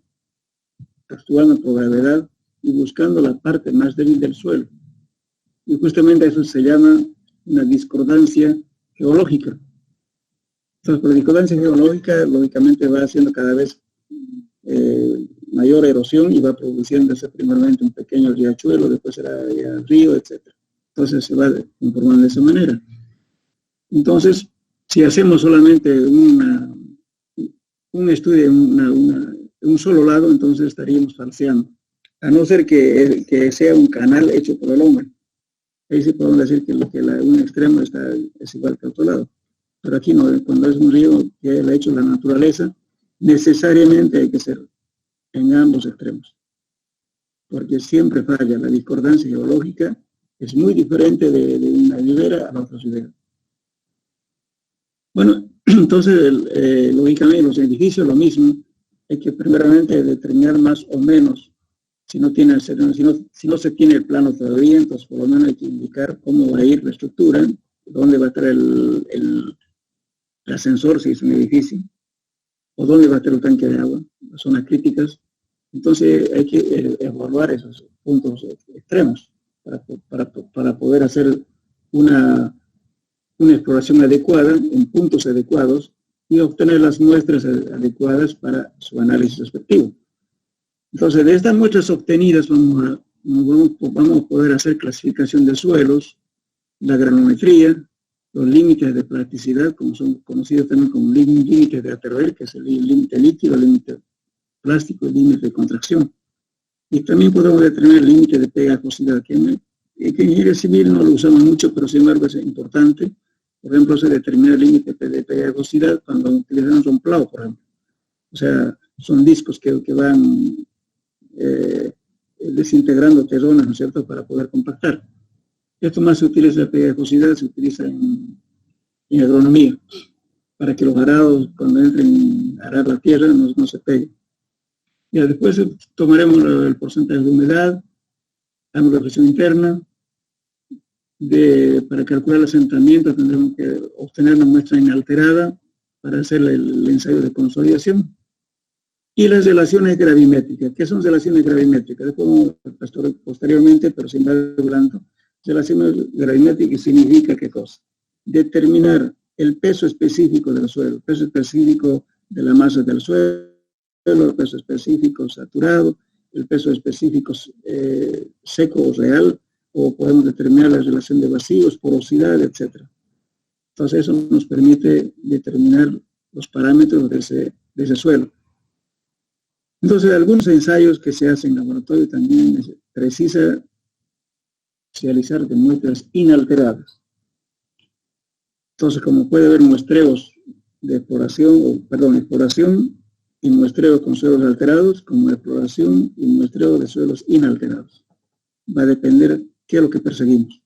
actuando por gravedad y buscando la parte más débil del suelo. Y justamente eso se llama una discordancia geológica. Entonces, la discordancia geológica, lógicamente, va haciendo cada vez mayor erosión y va produciéndose primeramente un pequeño riachuelo, después será ya río, etc. Entonces se va conformando de esa manera. Entonces, si hacemos solamente un estudio en un solo lado, entonces estaríamos falseando. A no ser que sea un canal hecho por el hombre. Ahí sí podemos decir que un extremo es igual que otro lado. Pero aquí no, cuando es un río que ha hecho la naturaleza, necesariamente hay que ser en ambos extremos. Porque siempre falla. La discordancia geológica es muy diferente de una ribera a la otra ribera. Bueno, entonces, lógicamente, los edificios lo mismo. Hay que primeramente determinar más o menos, si no se tiene el plano todavía, entonces por lo menos hay que indicar cómo va a ir la estructura, dónde va a estar el ascensor si es un edificio, o dónde va a estar el tanque de agua, las zonas críticas. Entonces hay que evaluar esos puntos extremos para poder hacer una exploración adecuada en puntos adecuados y obtener las muestras adecuadas para su análisis respectivo. Entonces, de estas muestras obtenidas vamos a poder hacer clasificación de suelos, la granometría, los límites de plasticidad, como son conocidos también como límites de Atterberg, que es el límite líquido, el límite plástico, el límite de contracción. Y también podemos determinar el límite de pegajosidad, que en ingeniería civil no lo usamos mucho, pero sin embargo es importante. Por ejemplo, se determina el límite de pegajosidad cuando utilizamos un plow, por ejemplo. O sea, son discos que van desintegrando terrones, ¿no es cierto?, para poder compactar. Esto más se utiliza la pegajosidad, se utiliza en agronomía, para que los arados, cuando entren a arar la tierra, no se peguen. Ya después tomaremos el porcentaje de humedad, damos la presión interna. Para calcular el asentamiento tendremos que obtener una muestra inalterada para hacer el ensayo de consolidación. Y las relaciones gravimétricas. ¿Qué son relaciones gravimétricas? Después, posteriormente, pero sin dar blanco, relaciones gravimétricas significa ¿qué cosa? Determinar el peso específico del suelo, el peso específico de la masa del suelo, el peso específico saturado, el peso específico seco o real, o podemos determinar la relación de vacíos, porosidad, etc. Entonces eso nos permite determinar los parámetros de ese suelo. Entonces algunos ensayos que se hacen en laboratorio también precisa realizar de muestras inalteradas. Entonces, como puede haber muestreos de exploración y muestreos con suelos alterados, como exploración y muestreo de suelos inalterados. Va a depender qué es lo que perseguimos.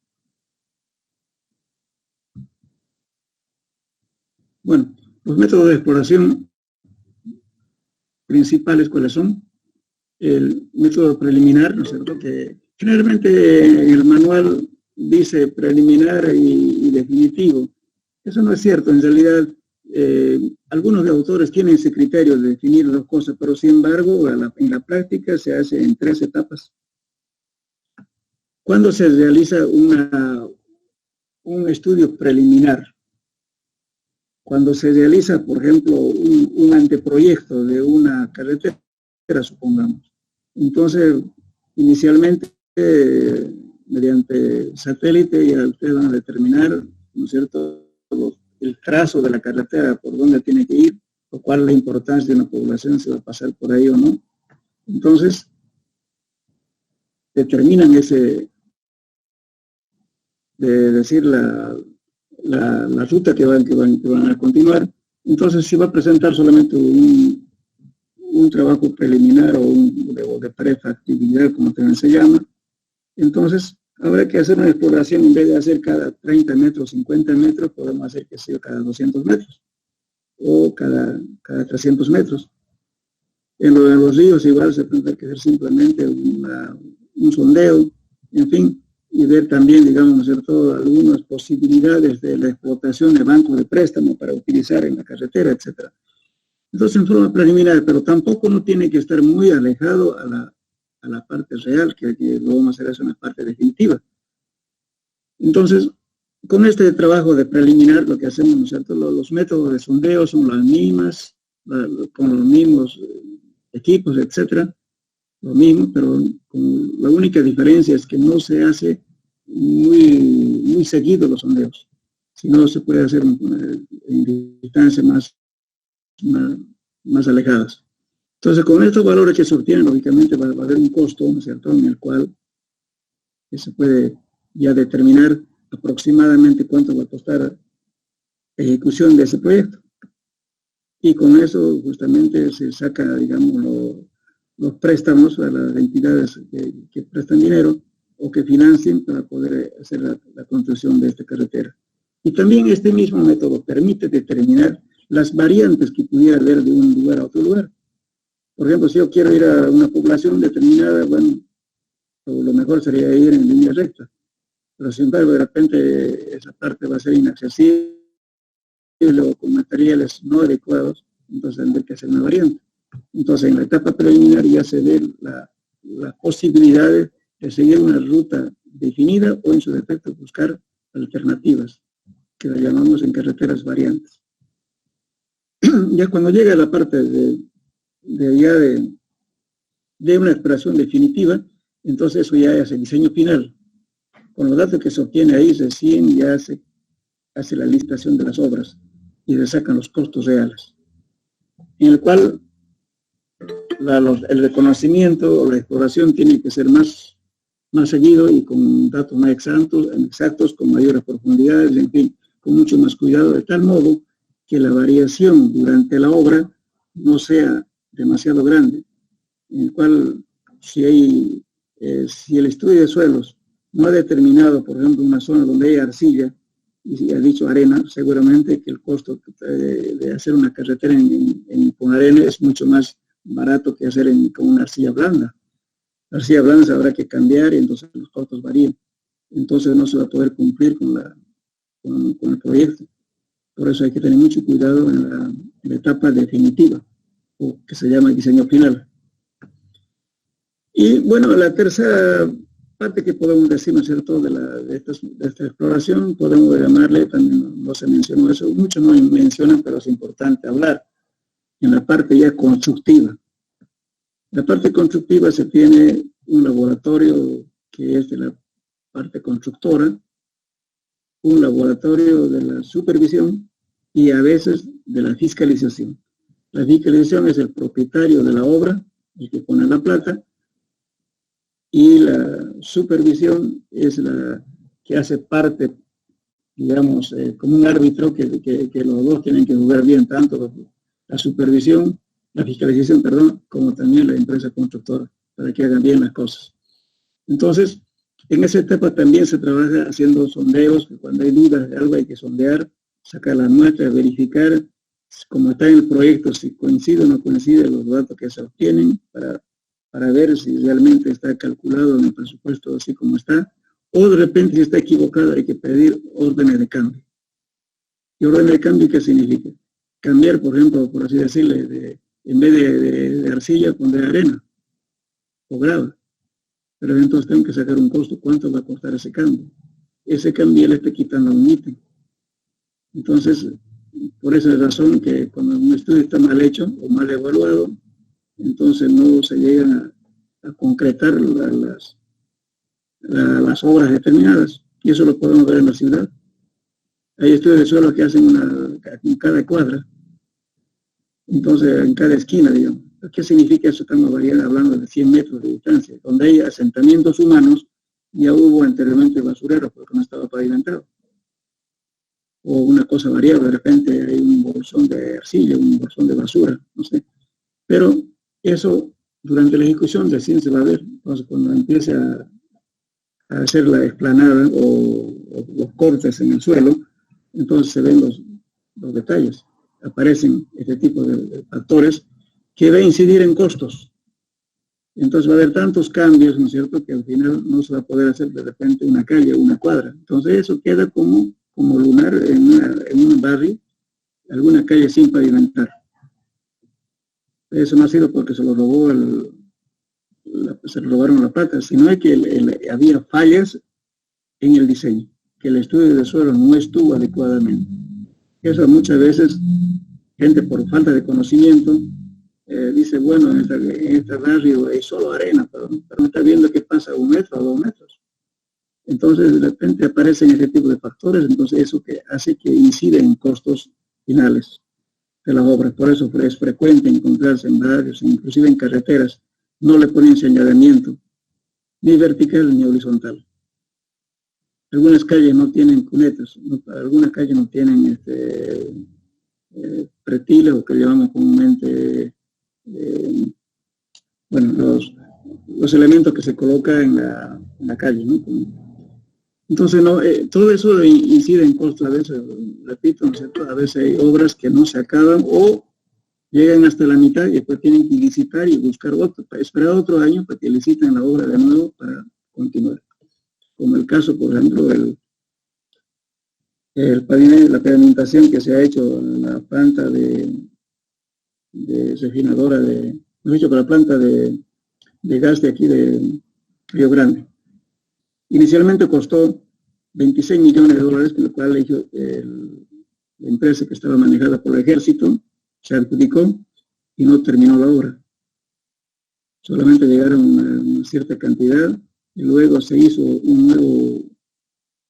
Bueno, los métodos de exploración principales, ¿cuáles son? El método preliminar, ¿no es cierto?, que generalmente en el manual dice preliminar y definitivo. Eso no es cierto, en realidad algunos autores tienen ese criterio de definir dos cosas, pero sin embargo en la práctica se hace en 3 etapas. ¿Cuándo se realiza un estudio preliminar? Cuando se realiza, por ejemplo, un anteproyecto de una carretera, supongamos. Entonces, inicialmente, mediante satélite, ya ustedes van a determinar, ¿no es cierto?, el trazo de la carretera, por dónde tiene que ir, o cuál es la importancia de una población, si va a pasar por ahí o no. Entonces, determinan la ruta que van a continuar. Entonces, si va a presentar solamente un trabajo preliminar o de prefactibilidad, como también se llama, entonces habrá que hacer una exploración. En vez de hacer cada 30 metros, 50 metros, podemos hacer que sea cada 200 metros o cada 300 metros. En los ríos igual se tendrá que hacer simplemente un sondeo, en fin, y ver también, digamos, ¿no es cierto?, algunas posibilidades de la explotación de bancos de préstamo para utilizar en la carretera, etc. Entonces, en forma preliminar, pero tampoco no tiene que estar muy alejado a la parte real, que lo vamos a hacer es una parte definitiva. Entonces, con este trabajo de preliminar, lo que hacemos, ¿no es cierto?, los métodos de sondeo son las mismas, con los mismos equipos, etcétera, lo mismo, pero la única diferencia es que no se hace muy seguido los sondeos, sino se puede hacer en distancias más alejadas. Entonces, con estos valores que se obtienen, lógicamente va a haber un costo, ¿no es cierto?, en el cual se puede ya determinar aproximadamente cuánto va a costar la ejecución de ese proyecto. Y con eso justamente se saca, digamos, los préstamos a las entidades que prestan dinero o que financien para poder hacer la construcción de esta carretera. Y también este mismo método permite determinar las variantes que pudiera haber de un lugar a otro lugar. Por ejemplo, si yo quiero ir a una población determinada, bueno, lo mejor sería ir en línea recta. Pero sin embargo, de repente esa parte va a ser inaccesible o con materiales no adecuados, entonces tendré que hacer una variante. Entonces, en la etapa preliminar ya se ve la posibilidad de seguir una ruta definida o, en su defecto, buscar alternativas, que la llamamos en carreteras variantes. Ya cuando llega a la parte de una exploración definitiva, entonces eso ya es el diseño final. Con los datos que se obtiene ahí, recién ya se hace la licitación de las obras y se sacan los costos reales, en el cual el reconocimiento o la exploración tiene que ser más seguido y con datos más exactos, con mayores profundidades, en fin, con mucho más cuidado, de tal modo que la variación durante la obra no sea demasiado grande, en el cual si el estudio de suelos no ha determinado, por ejemplo, una zona donde hay arcilla, y ha dicho arena, seguramente que el costo de hacer una carretera con arena es mucho más barato que hacer con una arcilla blanda. La arcilla blanda se habrá que cambiar y entonces los costos varían. Entonces no se va a poder cumplir con el proyecto. Por eso hay que tener mucho cuidado en la etapa definitiva, o que se llama diseño final. Y bueno, la tercera parte que podemos decir, ¿no es cierto?, de esta exploración, podemos llamarle, también no se mencionó eso, muchos no mencionan, pero es importante hablar, en la parte ya constructiva. La parte constructiva se tiene un laboratorio que es de la parte constructora, un laboratorio de la supervisión y a veces de la fiscalización. La fiscalización es el propietario de la obra, el que pone la plata, y la supervisión es la que hace parte, digamos, como un árbitro que los dos tienen que jugar bien, tanto la supervisión, la fiscalización, perdón, como también la empresa constructora, para que hagan bien las cosas. Entonces, en esa etapa también se trabaja haciendo sondeos, que cuando hay dudas de algo hay que sondear, sacar las muestras, verificar, como está en el proyecto, si coincide o no coincide los datos que se obtienen, para ver si realmente está calculado en el presupuesto así como está, o de repente si está equivocado hay que pedir órdenes de cambio. ¿Y órdenes de cambio qué significa? Cambiar, por ejemplo, por así decirle, en vez de arcilla, poner arena o grava. Pero entonces tengo que sacar un costo. ¿Cuánto va a costar ese cambio? Ese cambio le está quitando un ítem. Entonces, por esa razón que cuando un estudio está mal hecho o mal evaluado, entonces no se llegan a concretar las obras determinadas. Y eso lo podemos ver en la ciudad. Hay estudios de suelo que hacen en cada cuadra. Entonces, en cada esquina, digamos. ¿Qué significa eso? Estamos hablando de 100 metros de distancia, donde hay asentamientos humanos, ya hubo anteriormente basureros porque no estaba pavimentado. O una cosa variable, de repente hay un bolsón de arcilla, un bolsón de basura, no sé. Pero eso durante la ejecución recién se va a ver. Entonces, cuando empiece a hacer la explanada o los cortes en el suelo, entonces se ven los detalles. Aparecen este tipo de factores que va a incidir en costos. Entonces va a haber tantos cambios, ¿no es cierto?, que al final no se va a poder hacer de repente una calle o una cuadra. Entonces eso queda como lunar en un barrio, alguna calle sin pavimentar. Eso no ha sido porque se lo robó se robaron la plata, sino es que había fallas en el diseño, que el estudio de suelo no estuvo adecuadamente. Eso muchas veces, gente por falta de conocimiento, dice, bueno, en este barrio hay solo arena, pero no está viendo qué pasa a 1 metro o 2 metros. Entonces, de repente aparecen ese tipo de factores, entonces eso que hace que incide en costos finales de las obras. Por eso es frecuente encontrarse en barrios, inclusive en carreteras, no le ponen señalamiento, ni vertical ni horizontal. Algunas calles no tienen cunetas, algunas calles no tienen pretiles, o que llamamos comúnmente, bueno, los elementos que se colocan en la calle, ¿no? Entonces, no, todo eso incide en costos. A veces, repito, ¿no es cierto?, a veces hay obras que no se acaban o llegan hasta la mitad y después tienen que licitar y buscar otro, para esperar otro año para que liciten la obra de nuevo para continuar. Como el caso, por ejemplo, la pavimentación que se ha hecho en la planta de refinadora para la planta de gas de aquí de Río Grande. Inicialmente costó 26 millones de dólares, con lo cual la empresa que estaba manejada por el ejército se adjudicó y no terminó la obra. Solamente llegaron a una cierta cantidad y luego se hizo un nuevo,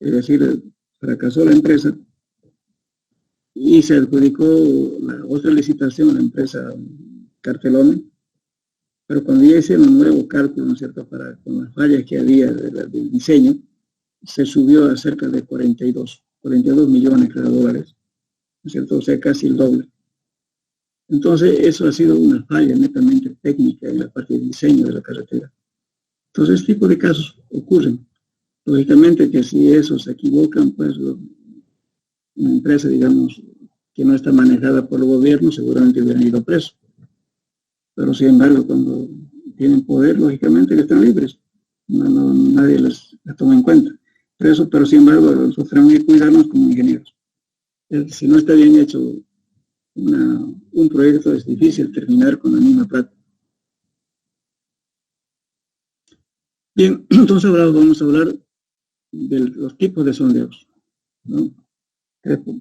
es decir, fracasó la empresa y se adjudicó la otra licitación a la empresa Cartelone. Pero cuando ya hicieron un nuevo cálculo, ¿no es cierto?, con las fallas que había del diseño, se subió a cerca de 42 millones de dólares, ¿no es cierto?, o sea, casi el doble. Entonces, eso ha sido una falla netamente técnica en la parte de diseño de la carretera. Entonces, este tipo de casos ocurren. Lógicamente que si esos se equivocan, pues una empresa, digamos, que no está manejada por el gobierno, seguramente hubieran ido presos. Pero sin embargo, cuando tienen poder, lógicamente que están libres. Nadie les toma en cuenta. Pero sin embargo, nosotros tenemos que cuidarnos como ingenieros. Si no está bien hecho un proyecto, es difícil terminar con la misma plata. Bien, entonces ahora vamos a hablar de los tipos de sondeos, ¿no?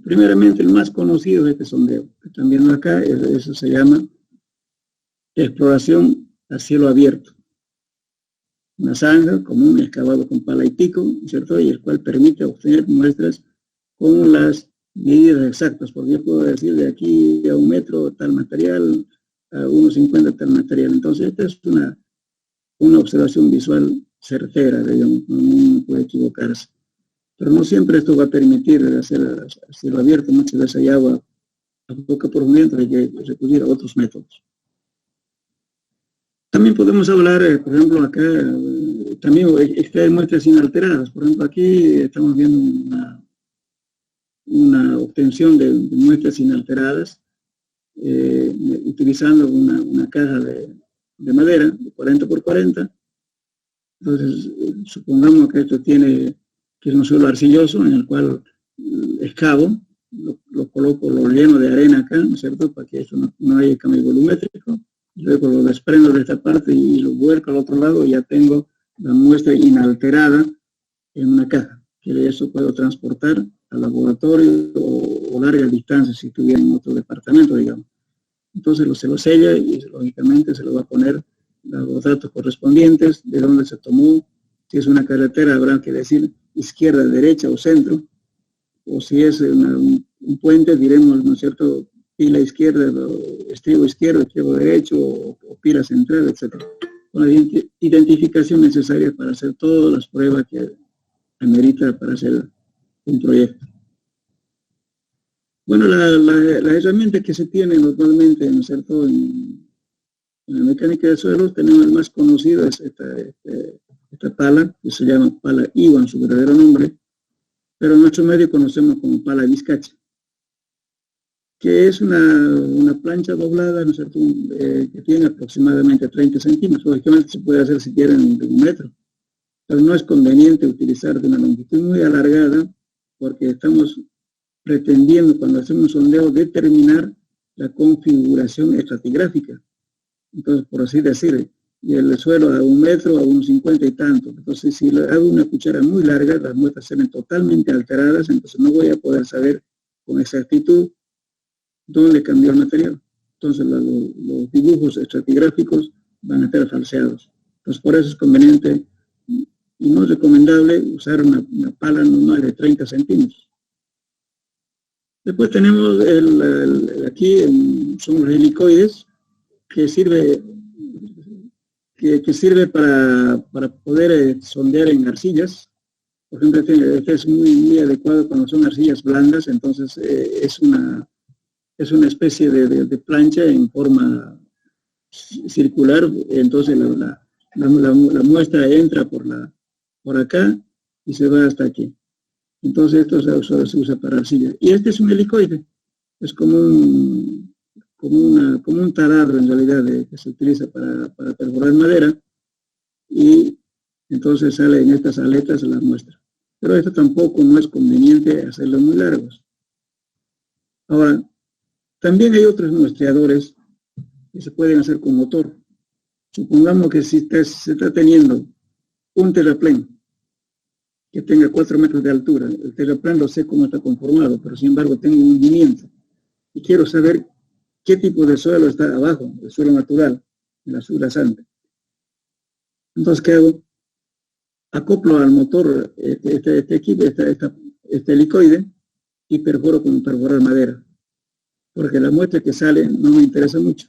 Primeramente, el más conocido de este sondeo, que están viendo acá, eso se llama exploración a cielo abierto. Una zanja común excavado con pala y pico, ¿cierto?, y el cual permite obtener muestras con las medidas exactas, porque yo puedo decir de aquí a 1 metro tal material, a 1,50 tal material. Entonces, esta es una observación visual certera, digamos, no puede equivocarse. Pero no siempre esto va a permitir hacer a cielo abierto. Muchas veces hay agua a poca profundidad, hay que recurrir a otros métodos. También podemos hablar, por ejemplo, acá, también extraer muestras inalteradas. Por ejemplo, aquí estamos viendo una obtención de muestras inalteradas utilizando una caja de madera de 40 por 40. Entonces, supongamos que esto que es un suelo arcilloso en el cual excavo, lo coloco, lo lleno de arena acá, ¿no es cierto?, para que eso no haya cambio volumétrico. Luego lo desprendo de esta parte y lo vuelco al otro lado y ya tengo la muestra inalterada en una caja, que eso puedo transportar al laboratorio o larga distancia si estuviera en otro departamento, digamos. Entonces se lo sella y lógicamente se lo va a poner los datos correspondientes, de dónde se tomó. Si es una carretera habrá que decir izquierda, derecha o centro, o si es un puente diremos, ¿no es cierto?, y la izquierda, estribo izquierdo, estribo derecho, o pila central, etc. Con la identificación necesaria para hacer todas las pruebas que amerita para hacer un proyecto. Bueno, la herramienta que se tiene normalmente, ¿no es cierto?, en la mecánica de suelos, tenemos el más conocido, es esta pala, que se llama pala Iwan, su verdadero nombre, pero en nuestro medio conocemos como pala Vizcacha, que es una plancha doblada, ¿no es cierto?, que tiene aproximadamente 30 centímetros. Lógicamente se puede hacer si quieren de 1 metro, pero no es conveniente utilizar de una longitud muy alargada, porque estamos pretendiendo, cuando hacemos un sondeo, determinar la configuración estratigráfica. Entonces, por así decir, y el suelo a 1 metro, a 1,50 y tanto. Entonces, si le hago una cuchara muy larga, las muestras se ven totalmente alteradas, entonces no voy a poder saber con exactitud dónde cambió el material. Entonces, los dibujos estratigráficos van a estar falseados. Entonces, por eso es conveniente y no es recomendable usar una pala normal de 30 centímetros. Después tenemos aquí son los helicoides, que sirve para poder sondear en arcillas. Por ejemplo, este es muy adecuado cuando son arcillas blandas, entonces es una especie de plancha en forma circular, entonces la muestra entra por acá y se va hasta aquí. Entonces esto se usa para arcilla. Y este es un helicoide, es como un taladro en realidad que se utiliza para perforar madera, y entonces sale en estas aletas la muestra. Pero esto tampoco no es conveniente hacerlo muy largos. Ahora, también hay otros muestreadores que se pueden hacer con motor. Supongamos que si se está teniendo un terraplén que tenga 4 metros de altura, el terraplén lo sé cómo está conformado, pero sin embargo tengo un hundimiento y quiero saber qué tipo de suelo está abajo, el suelo natural, en la subrasante. Entonces, ¿qué hago? Acoplo al motor este helicoide y perforo con perforar madera, porque la muestra que sale no me interesa mucho.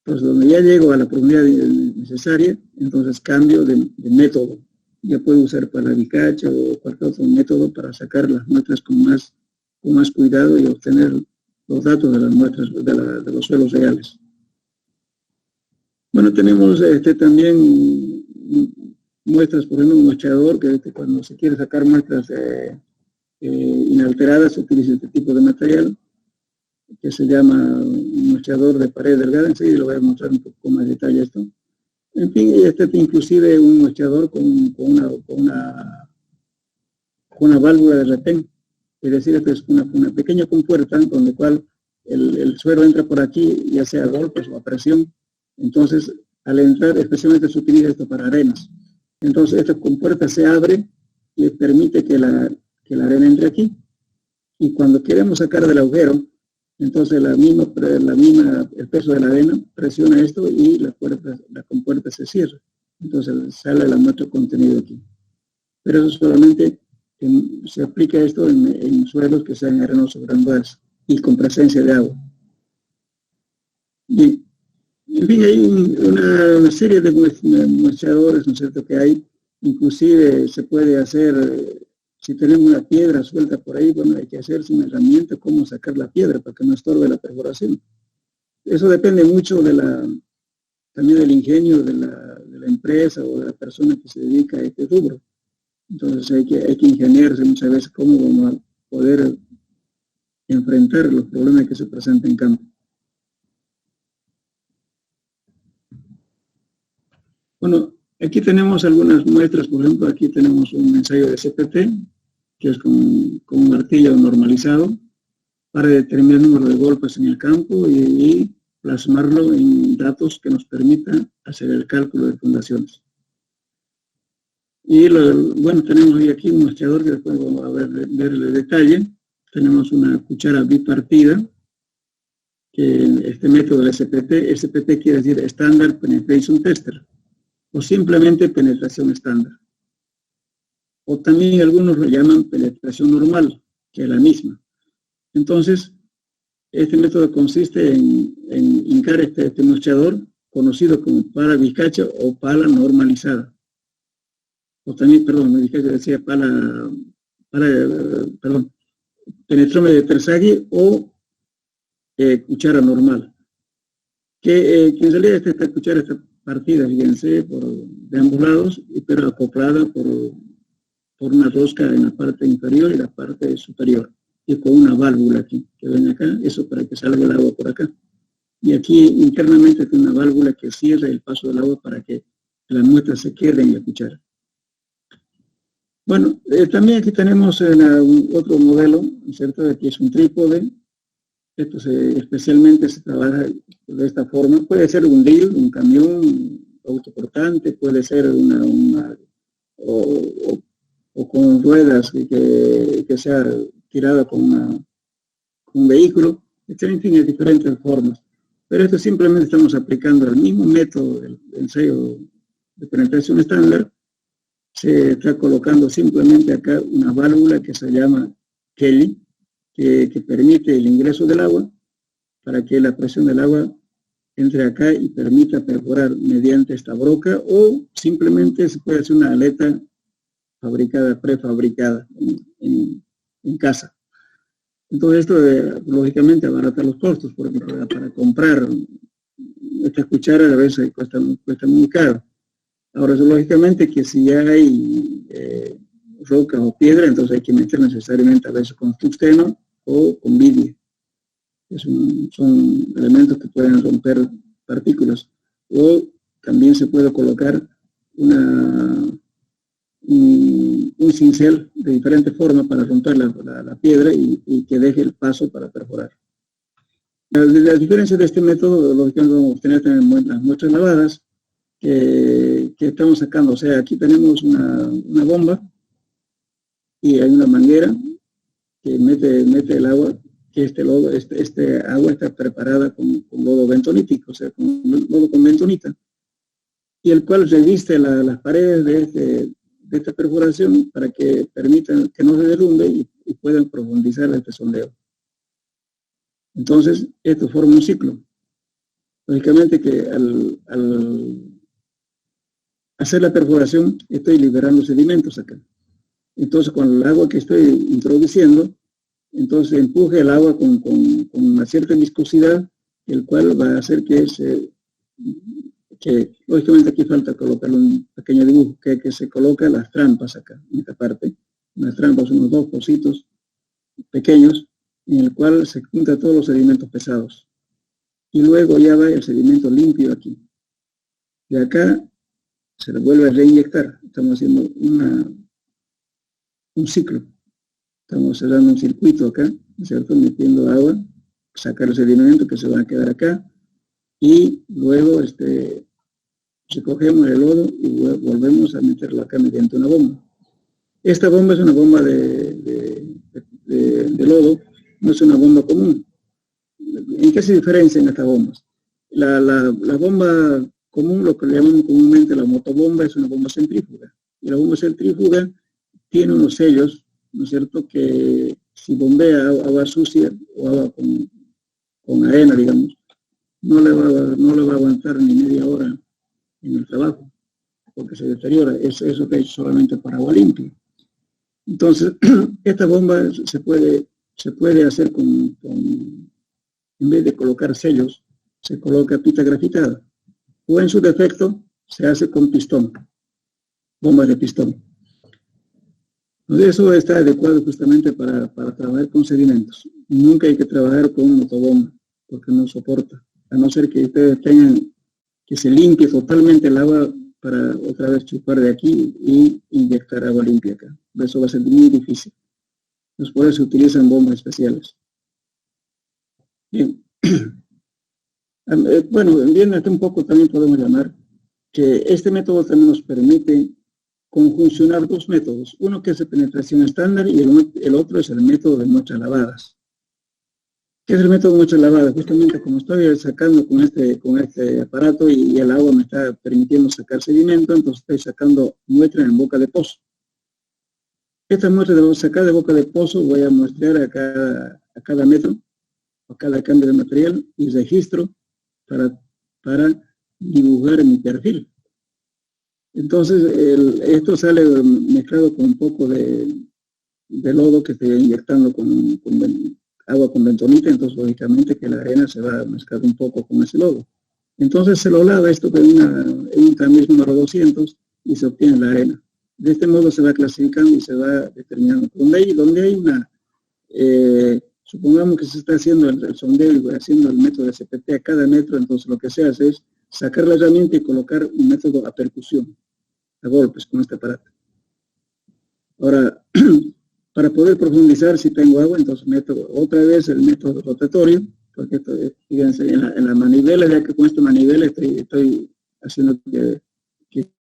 Entonces, donde ya llego a la profundidad necesaria, entonces cambio de método. Ya puedo usar pala Vizcacha o cualquier otro método para sacar las muestras con más cuidado y obtener los datos de las muestras de los suelos reales. Bueno, tenemos también muestras, por ejemplo, un muestreador, que cuando se quiere sacar muestras inalteradas se utiliza este tipo de material, que se llama un muestreador de pared delgada. Enseguida lo voy a mostrar un poco más detalle esto. En fin, inclusive un muestreador con una válvula de retén, es decir, esta es una pequeña compuerta donde cual el suelo entra por aquí, ya sea a golpes o a presión. Entonces, al entrar, especialmente se utiliza esto para arenas. Entonces, esta compuerta se abre y permite que la arena entre aquí. Y cuando queremos sacar del agujero, entonces el peso de la arena presiona esto y la compuerta se cierra. Entonces sale la muestra contenido aquí. Pero eso solamente se aplica esto en suelos que sean arenosos granulares y con presencia de agua. Bien. En fin, hay una serie de muestreadores, ¿no es cierto?, que hay. Inclusive se puede hacer, si tenemos una piedra suelta por ahí, bueno, hay que hacerse una herramienta cómo sacar la piedra para que no estorbe la perforación. Eso depende mucho también del ingenio de la empresa o de la persona que se dedica a este rubro. Entonces hay que ingeniarse muchas veces cómo vamos a poder enfrentar los problemas que se presentan en campo. Bueno, aquí tenemos algunas muestras. Por ejemplo, aquí tenemos un ensayo de CPT, que es con un martillo normalizado, para determinar el número de golpes en el campo y plasmarlo en datos que nos permitan hacer el cálculo de fundaciones. Y bueno, tenemos aquí un muestreador que después vamos a ver el detalle. Tenemos una cuchara bipartida, que este método de SPT quiere decir Standard Penetration Tester, o simplemente penetración estándar. O también algunos lo llaman penetración normal, que es la misma. Entonces, Este método consiste en hincar este mostrador, conocido como pala vizcacha o pala normalizada. O también, perdón, me dije que decía penetrome de Terzaghi o cuchara normal. Que en realidad esta cuchara está partida, fíjense, de ambos lados, pero acoplada por una rosca en la parte inferior y la parte superior, y con una válvula aquí, que ven acá, eso para que salga el agua por acá. Y aquí internamente tiene una válvula que cierra el paso del agua para que la muestra se quede en la cuchara. Bueno, también aquí tenemos otro modelo, ¿cierto? Aquí es un trípode. Esto especialmente se trabaja de esta forma. Puede ser un drill, un camión, un autoportante, puede ser o con ruedas que sea tirada con un vehículo. En fin, de diferentes formas. Pero esto simplemente estamos aplicando el mismo método del ensayo de penetración estándar. Se está colocando simplemente acá una válvula que se llama Kelly, que permite el ingreso del agua para que la presión del agua entre acá y permita perforar mediante esta broca, o simplemente se puede hacer una aleta prefabricada en casa. Entonces esto lógicamente abarata los costos, porque para comprar estas cucharas a veces cuesta muy caro. Ahora, lógicamente que si ya hay rocas o piedra, entonces hay que meter necesariamente a veces con tungsteno o con vidrio. Son elementos que pueden romper partículas. O también se puede colocar un cincel de diferente forma para romper la piedra y que deje el paso para perforar. La diferencia de este método, lógicamente vamos a tener también las muestras lavadas que estamos sacando. O sea, aquí tenemos una bomba y hay una manguera que mete el agua, que este agua está preparada con lodo bentonítico, o sea, con lodo con bentonita, y el cual reviste las paredes de esta perforación para que permitan que no se derrumbe y puedan profundizar este sondeo. Entonces, esto forma un ciclo. Lógicamente que al hacer la perforación estoy liberando sedimentos acá. Entonces, con el agua que estoy introduciendo, entonces empuje el agua con una cierta viscosidad, el cual va a hacer que lógicamente aquí falta colocarle un pequeño dibujo, que se coloca las trampas acá, en esta parte. Las trampas son unos 2 pocitos pequeños, en el cual se juntan todos los sedimentos pesados. Y luego ya va el sedimento limpio aquí. De acá se le vuelve a reinyectar. Estamos haciendo un ciclo. Estamos cerrando un circuito acá, ¿cierto? Metiendo agua, sacar el sedimento que se va a quedar acá, y luego recogemos el lodo y volvemos a meterlo acá mediante una bomba. Esta bomba es una bomba de lodo, no es una bomba común. ¿En qué se diferencian estas bombas? La bomba común, lo que le llamamos comúnmente la motobomba, es una bomba centrífuga. Y la bomba centrífuga tiene unos sellos, ¿no es cierto?, que si bombea agua sucia o agua con arena, digamos, no le va a aguantar ni media hora en el trabajo, porque se deteriora. Eso que es solamente para agua limpia. Entonces, esta bomba se puede hacer en vez de colocar sellos, se coloca pita grafitada, o en su defecto se hace con pistón, bombas de pistón. Entonces, eso está adecuado justamente para trabajar con sedimentos. Nunca hay que trabajar con un motobomba, porque no soporta, a no ser que ustedes tengan que se limpie totalmente el agua para otra vez chupar de aquí y inyectar agua limpia acá. Eso va a ser muy difícil. Entonces, por eso se utilizan bombas especiales. Bien. Bueno, viendo hasta un poco también podemos llamar que este método también nos permite conjuncionar 2 métodos. Uno que es de penetración estándar y el otro es el método de muestras lavadas. ¿Qué es el método de muestras lavadas? Justamente como estoy sacando con este aparato y el agua me está permitiendo sacar sedimento, entonces estoy sacando muestras en boca de pozo. Estas muestras de sacar de boca de pozo voy a muestrear a cada metro o cada cambio de material y registro para dibujar mi perfil. Entonces, esto sale mezclado con un poco de lodo que estoy inyectando con agua con bentonita, entonces lógicamente que la arena se va a mezclar un poco con ese lodo. Entonces se lo lava esto en un tamiz número 200 y se obtiene la arena. De este modo se va clasificando y se va determinando. Donde hay una, supongamos que se está haciendo el sondeo y haciendo el método de CPT a cada metro, entonces lo que se hace es sacar la herramienta y colocar un método a percusión, a golpes con este aparato. Ahora, para poder profundizar, si tengo agua, entonces meto otra vez el método rotatorio, porque esto, fíjense, en la manivela, ya que con esta manivela estoy haciendo que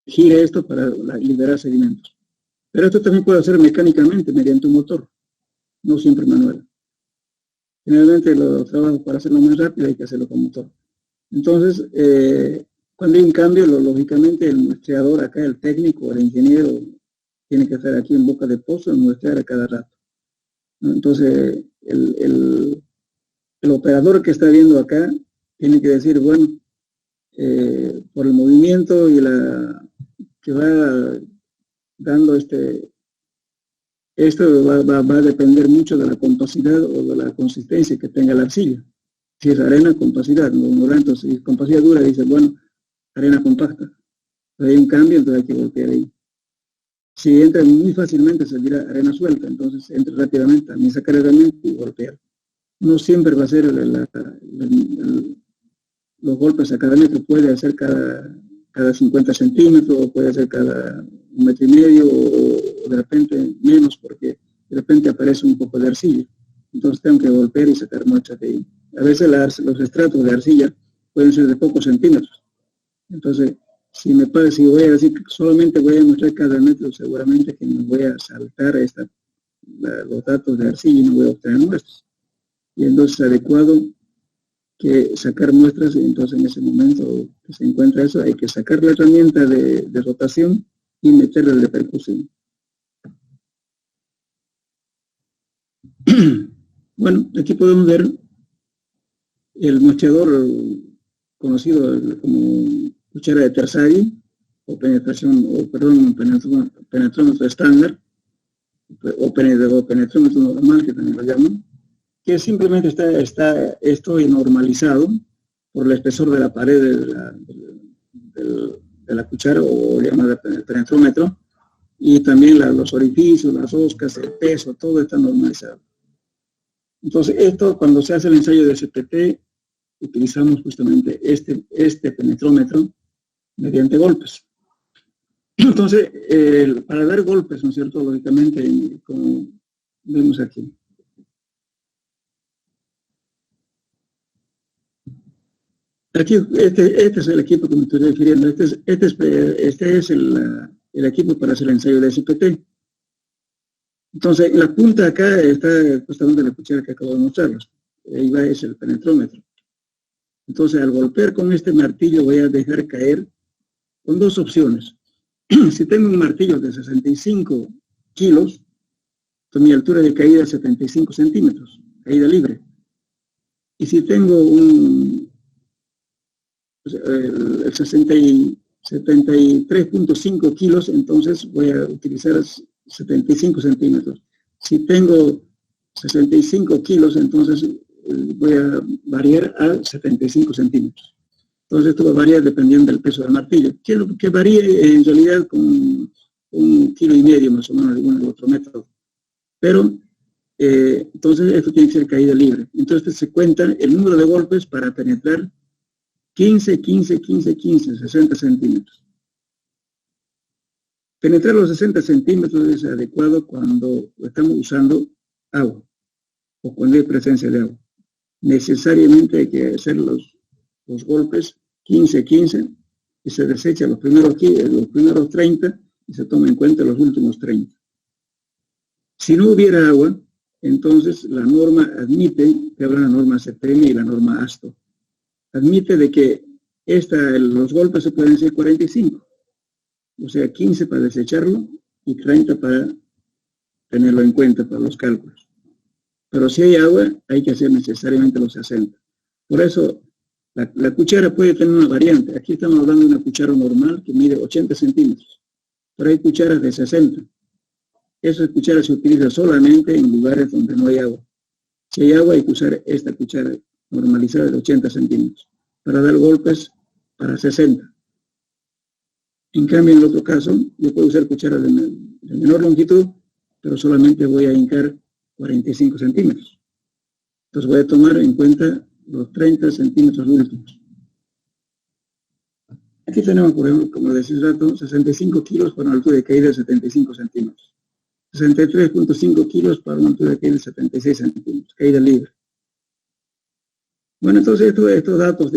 gire esto para liberar sedimentos. Pero esto también puede hacer mecánicamente mediante un motor, no siempre manual. Generalmente los trabajos para hacerlo más rápido hay que hacerlo con motor. Entonces, cuando hay un cambio, lógicamente el muestreador acá, el técnico, el ingeniero, tiene que estar aquí en boca de pozo y muestrear a cada rato, ¿no? Entonces, el operador que está viendo acá tiene que decir, bueno, por el movimiento y que va dando esto va a depender mucho de la compacidad o de la consistencia que tenga la arcilla. Si es arena, compacidad, no, entonces si es compacidad dura, dice, bueno, arena compacta. Pero hay un cambio, entonces hay que golpear ahí. Si entra muy fácilmente, se dirá arena suelta, entonces entra rápidamente, también sacar el herramienta y golpear. No siempre va a ser los golpes a cada metro, puede hacer cada 50 centímetros, o puede hacer cada 1,5 metros, o de repente menos, porque de repente aparece un poco de arcilla. Entonces tengo que golpear y sacar muestras de ahí. A veces los estratos de arcilla pueden ser de pocos centímetros. Entonces, si voy a decir que solamente voy a mostrar cada metro, seguramente que me voy a saltar los datos de arcilla y no voy a obtener muestras. Y entonces es adecuado que sacar muestras, y entonces en ese momento que se encuentra eso, hay que sacar la herramienta de rotación y meterla de percusión. Bueno, aquí podemos ver el muestreador conocido como cuchara de Terzaghi, o penetrómetro estándar, o penetrómetro normal, que también lo llaman, que simplemente está esto normalizado por el espesor de la pared de la cuchara, o llamada penetrómetro, y también los orificios, las oscas, el peso, todo está normalizado. Entonces, esto, cuando se hace el ensayo de CPT, utilizamos justamente este penetrómetro mediante golpes. Entonces, para dar golpes, ¿no es cierto? Lógicamente, como vemos aquí. Aquí, este es el equipo que me estoy refiriendo. Este es el equipo para hacer el ensayo de CPT. Entonces, la punta acá está justamente la cuchara que acabo de mostrarles. Ahí va, es el penetrómetro. Entonces, al golpear con este martillo, voy a dejar caer con dos opciones. Si tengo un martillo de 65 kilos, pues mi altura de caída es 75 centímetros, caída libre. Y si tengo el 73.5 kilos, entonces voy a utilizar 75 centímetros. Si tengo 65 kilos, entonces voy a variar a 75 centímetros. Entonces esto va a variar dependiendo del peso del martillo. Quiero que varíe en realidad con 1,5 kilos más o menos de algún otro método. Pero entonces esto tiene que ser caída libre. Entonces se cuenta el número de golpes para penetrar 15, 15, 15, 15, 60 centímetros. Penetrar los 60 centímetros es adecuado cuando estamos usando agua o cuando hay presencia de agua. Necesariamente hay que hacer los golpes 15, 15 y se desecha los primeros 30 y se toma en cuenta los últimos 30. Si no hubiera agua, entonces la norma admite, que habrá la norma CPM y la norma ASTO, admite de que los golpes se pueden hacer 45, o sea, 15 para desecharlo y 30 para tenerlo en cuenta para los cálculos. Pero si hay agua, hay que hacer necesariamente los 60. Por eso, la cuchara puede tener una variante. Aquí estamos hablando de una cuchara normal que mide 80 centímetros, pero hay cucharas de 60. Esas cucharas se utilizan solamente en lugares donde no hay agua. Si hay agua, hay que usar esta cuchara normalizada de 80 centímetros para dar golpes para 60. En cambio, en el otro caso, yo puedo usar cucharas de menor longitud, pero solamente voy a hincar 45 centímetros. Entonces voy a tomar en cuenta los 30 centímetros últimos. Aquí tenemos, por ejemplo, como decía hace rato, 65 kilos para una altura de caída de 75 centímetros. 63.5 kilos para una altura de caída de 76 centímetros, caída libre. Bueno, entonces estos datos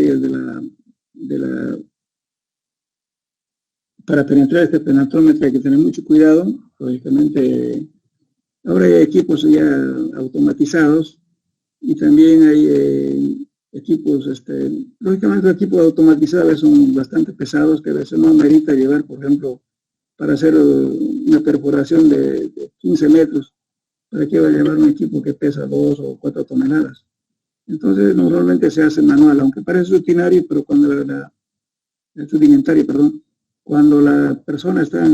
para penetrar este penetrómetro hay que tener mucho cuidado. Lógicamente, ahora hay equipos ya automatizados y también hay equipos, lógicamente los equipos automatizados son bastante pesados, que a veces no amerita llevar, por ejemplo, para hacer una perforación de 15 metros, ¿para qué va a llevar un equipo que pesa 2 o 4 toneladas? Entonces, normalmente se hace manual, aunque parece rutinario, pero cuando cuando la persona está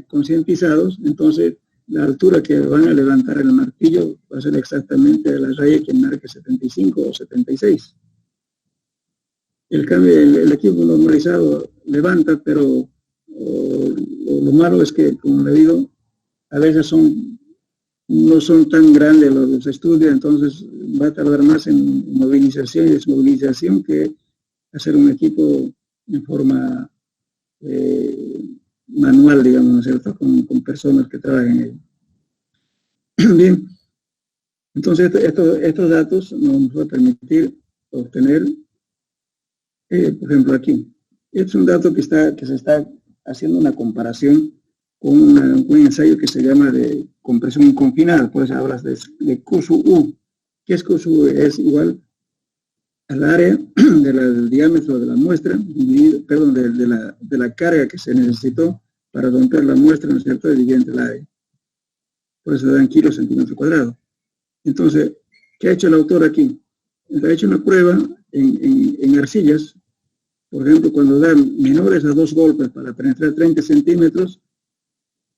concientizados, entonces la altura que van a levantar el martillo va a ser exactamente la raya que marque 75 o 76. El equipo normalizado levanta, pero lo malo es que, como le digo, a veces no son tan grandes los estudios, entonces va a tardar más en movilización y desmovilización que hacer un equipo en forma manual, digamos, ¿no es cierto?, con personas que trabajan en ello. Bien, entonces estos datos nos van a permitir obtener, por ejemplo, aquí. Este es un dato que se está haciendo una comparación con un ensayo que se llama de compresión confinada, pues hablas de QSU. ¿Qué es QSU? Es igual al área del diámetro de la muestra, de la carga que se necesitó para romper la muestra, ¿no es cierto?, dividido entre el área. Por eso dan kilos centímetro cuadrado. Entonces, ¿qué ha hecho el autor aquí? Ha hecho una prueba en arcillas. Por ejemplo, cuando dan menores a 2 golpes para penetrar 30 centímetros,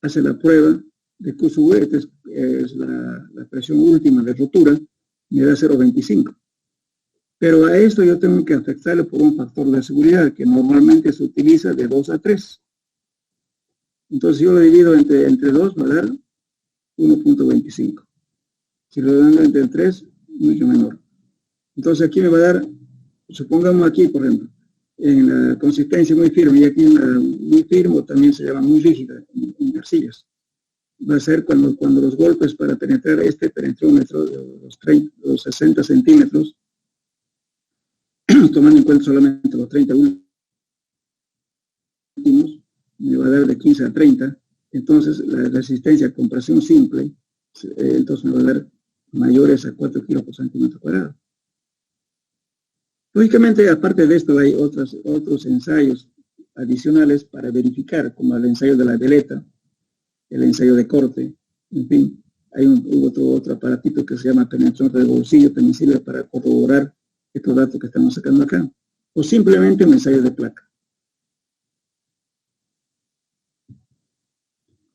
hace la prueba de QSU, esta es la presión última de rotura, me da 0.25. Pero a esto yo tengo que afectarle por un factor de seguridad que normalmente se utiliza de 2 a 3. Entonces yo lo divido entre 2, va a dar 1.25. Si lo dan entre 3, mucho menor. Entonces aquí me va a dar, supongamos aquí, por ejemplo, en la consistencia muy firme, y aquí muy firme también se llama muy rígida en arcillas. Va a ser cuando los golpes para penetrar este penetrómetro de los 60 centímetros, tomando en cuenta solamente los 30 últimos, me va a dar de 15 a 30, entonces la resistencia a compresión simple, entonces me va a dar mayores a 4 kilos por centímetro cuadrado. Lógicamente, aparte de esto, hay otros ensayos adicionales para verificar, como el ensayo de la veleta, el ensayo de corte, en fin, hay otro aparatito que se llama penetrómetro de bolsillo, también sirve para corroborar estos datos que estamos sacando acá, o simplemente un ensayo de placa.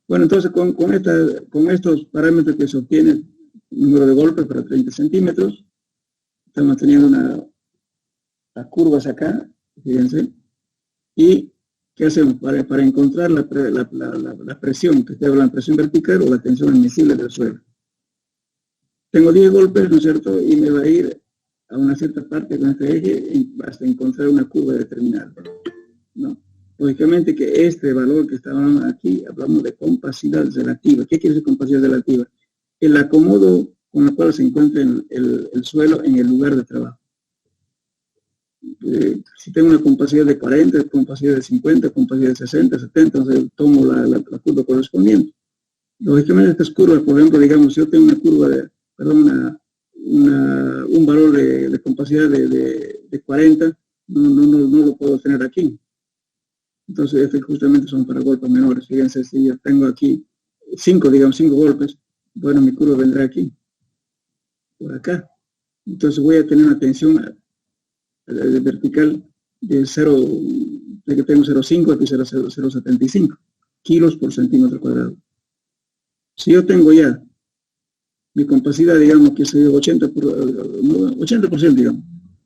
Bueno, entonces con estos parámetros que se obtiene, número de golpes para 30 centímetros, estamos teniendo las curvas acá, fíjense, y ¿qué hacemos? Para encontrar la presión, que estoy hablando, presión vertical o la tensión admisible del suelo. Tengo 10 golpes, ¿no es cierto? Y me va a ir a una cierta parte con este eje hasta encontrar una curva determinada, ¿no? Lógicamente que este valor que estábamos aquí, hablamos de compacidad relativa. ¿Qué quiere decir compacidad relativa? El acomodo con el cual se encuentra el suelo en el lugar de trabajo. Si tengo una compacidad de 40, compacidad de 50, compacidad de 60, 70, entonces tomo la curva correspondiente. Lógicamente estas curvas, por ejemplo, digamos, si yo tengo una curva un valor de compacidad de 40, no lo puedo tener aquí. Entonces, justamente son para golpes menores. Fíjense, si yo tengo aquí 5 golpes, bueno, mi curva vendrá aquí, por acá. Entonces voy a tener una tensión vertical de 0, de que tengo 0,5 aquí 0,75 kilos por centímetro cuadrado. Si yo tengo ya mi compacidad, digamos que es 80%, digamos,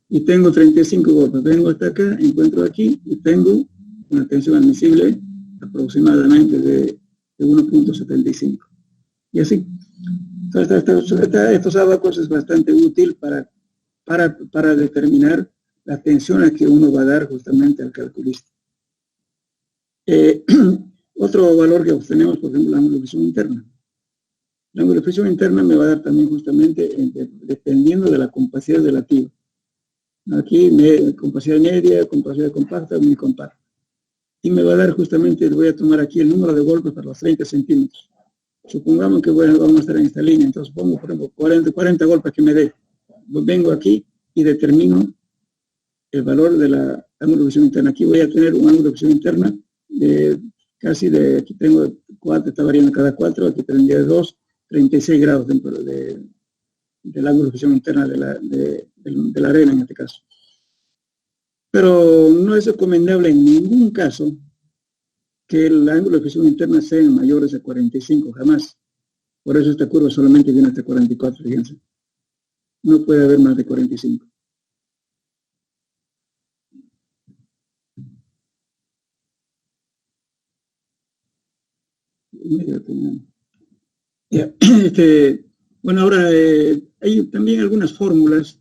y tengo 35 golpes, vengo hasta acá, encuentro aquí y tengo una tensión admisible aproximadamente de 1,75. Y así. Estos abacos es bastante útil para determinar la tensión a que uno va a dar justamente al calculista. Otro valor que obtenemos, por ejemplo, la ángulo de fricción interna. La ángulo de fricción interna me va a dar también justamente, dependiendo de la compacidad del latido. Aquí, compacidad media, compacidad compacta, muy compacta. Y me va a dar justamente, voy a tomar aquí el número de golpes para los 30 centímetros. Supongamos que vamos a estar en esta línea, entonces pongo, por ejemplo, 40 golpes que me dé. Vengo aquí y determino el valor de la ángulo de fricción interna. Aquí voy a tener un ángulo de fricción interna de casi de, aquí tengo 4, está variando cada 4, aquí tendría 2, 36 grados dentro del ángulo de fricción interna de la arena en este caso. Pero no es recomendable en ningún caso que el ángulo de fricción interna sea mayor de 45, jamás. Por eso esta curva solamente viene hasta 44, fíjense. No puede haber más de 45. Bueno, ahora hay también algunas fórmulas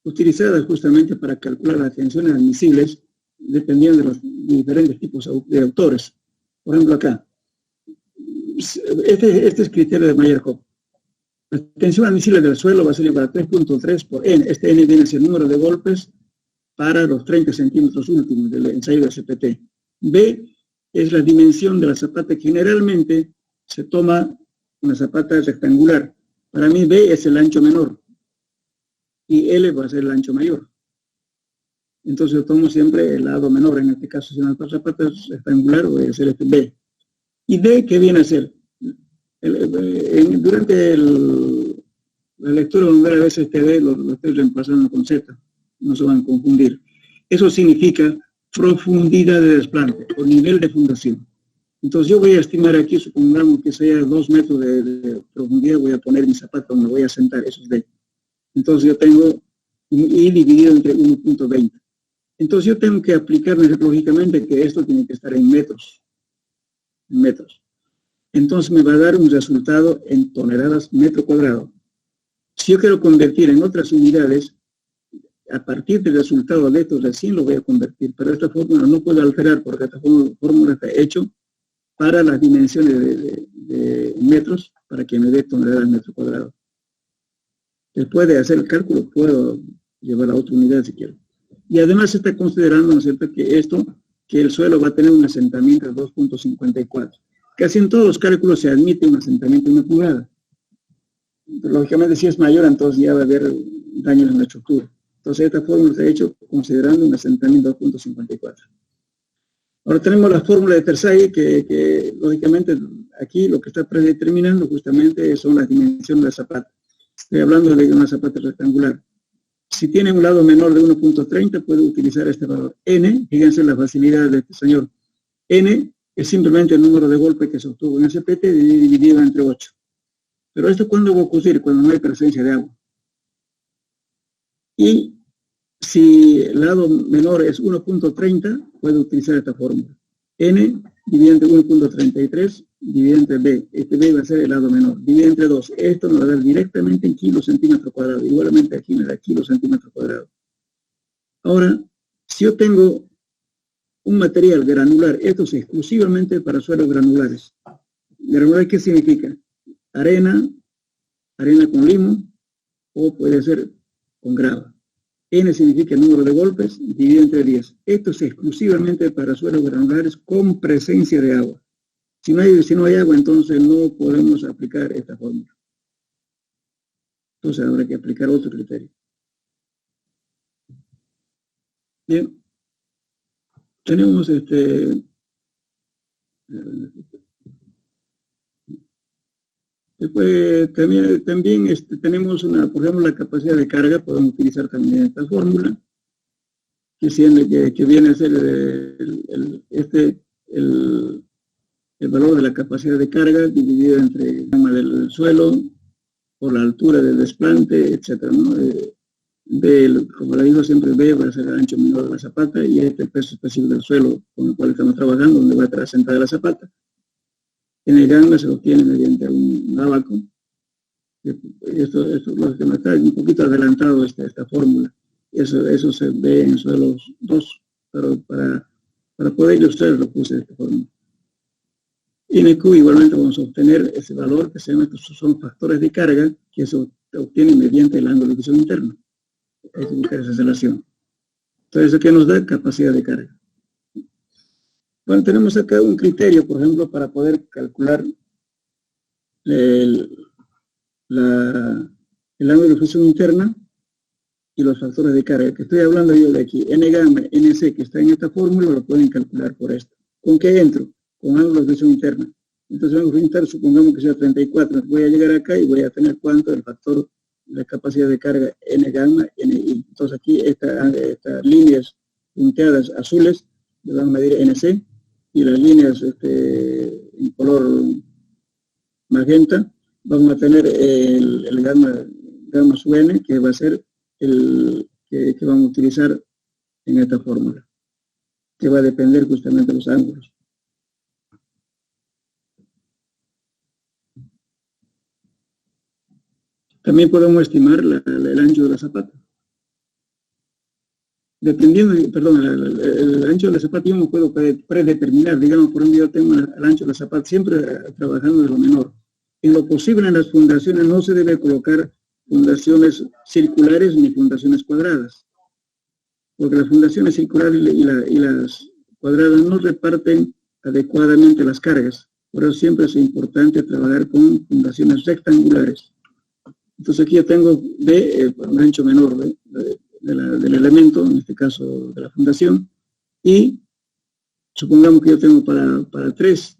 utilizadas justamente para calcular las tensiones admisibles dependiendo de los diferentes tipos de autores. Por ejemplo, acá, este es criterio de Mayer-Hoppe. La tensión admisible del suelo va a ser igual a 3.3 por n. Este n viene a ser el número de golpes para los 30 centímetros últimos del ensayo de CPT. B es la dimensión de la zapata, que generalmente se toma una zapata rectangular. Para mí B es el ancho menor y L va a ser el ancho mayor. Entonces yo tomo siempre el lado menor, en este caso si una zapata es rectangular voy a hacer este B. ¿Y D qué viene a ser? Durante la lectura a veces este D lo estoy reemplazando con Z, no se van a confundir. Eso significa profundidad de desplante o nivel de fundación. Entonces yo voy a estimar aquí, supongamos que sea 2 metros de profundidad, voy a poner mi zapato donde voy a sentar, eso es D. Entonces yo tengo un I dividido entre 1.20. Entonces yo tengo que aplicar lógicamente que esto tiene que estar en metros. Entonces me va a dar un resultado en toneladas metro cuadrado. Si yo quiero convertir en otras unidades, a partir del resultado de esto recién lo voy a convertir, pero esta fórmula no puedo alterar porque esta fórmula está hecha para las dimensiones de metros para que me dé toneladas metro cuadrado. Después de hacer el cálculo puedo llevar a otra unidad si quiero. Y además se está considerando, ¿no es cierto?, que el suelo va a tener un asentamiento de 2.54. Casi en todos los cálculos se admite un asentamiento de 1 pulgada. Pero, lógicamente, si es mayor, entonces ya va a haber daños en la estructura. Entonces, esta fórmula se ha hecho considerando un asentamiento de 2.54. Ahora tenemos la fórmula de Tersay, que lógicamente aquí lo que está predeterminando justamente son las dimensiones de la zapata. Estoy hablando de una zapata rectangular. Si tiene un lado menor de 1.30, puede utilizar este valor. N, fíjense la facilidad de este señor. N es simplemente el número de golpes que se obtuvo en SPT dividido entre 8. Pero esto, ¿cuándo va a ocurrir? Cuando no hay presencia de agua. Y si el lado menor es 1.30, puede utilizar esta fórmula. N dividido entre 1.33 dividido entre B. Este B va a ser el lado menor. Dividido entre 2. Esto nos va a dar directamente en kilos centímetros cuadrados. Igualmente aquí me da kilos centímetros cuadrados. Ahora, si yo tengo un material granular, esto es exclusivamente para suelos granulares. ¿Granular qué significa? Arena con limo, o puede ser con grava. N significa el número de golpes, dividido entre 10. Esto es exclusivamente para suelos granulares con presencia de agua. Si no hay agua, entonces no podemos aplicar esta fórmula. Entonces habrá que aplicar otro criterio. Bien. Tenemos Después también tenemos por ejemplo, la capacidad de carga, podemos utilizar también esta fórmula, que viene a ser el valor de la capacidad de carga dividido entre el gamma del suelo por la altura del desplante, etcétera, ¿no? Como le digo siempre, B va a ser el ancho menor de la zapata y este peso específico del suelo con el cual estamos trabajando, donde va a estar asentada la zapata. En el gamma se obtiene mediante un ábaco. Esto lo que me está un poquito adelantado esta fórmula. Eso se ve en suelos 2, pero para poder ilustrar lo puse de esta forma. Y en el Q igualmente vamos a obtener ese valor que son factores de carga, que se obtiene mediante el ángulo de visión interno. Hay que buscar esa relación. Entonces, ¿eso qué nos da? Capacidad de carga. Bueno, tenemos acá un criterio, por ejemplo, para poder calcular el ángulo de visión interna y los factores de carga. Que estoy hablando yo de aquí. N gamma, NC, que está en esta fórmula, lo pueden calcular por esto. ¿Con qué entro? Con ángulo de visión interna. Entonces, el ángulo de visión interna, supongamos que sea 34. Voy a llegar acá y voy a tener cuánto el factor de capacidad de carga N gamma, NI. Entonces, aquí estas líneas punteadas azules le van a medir NC y las líneas en color magenta vamos a tener el gamma sub n, que va a ser el que vamos a utilizar en esta fórmula, que va a depender justamente de los ángulos. También podemos estimar el ancho de la zapata. Dependiendo, el ancho de la zapata yo no puedo predeterminar, digamos, por ejemplo, yo tengo el ancho de la zapata siempre trabajando de lo menor. En lo posible en las fundaciones no se debe colocar fundaciones circulares ni fundaciones cuadradas, porque las fundaciones circulares y las cuadradas no reparten adecuadamente las cargas. Por eso siempre es importante trabajar con fundaciones rectangulares. Entonces aquí yo tengo B, un ancho menor del elemento, en este caso de la fundación, y supongamos que yo tengo para 3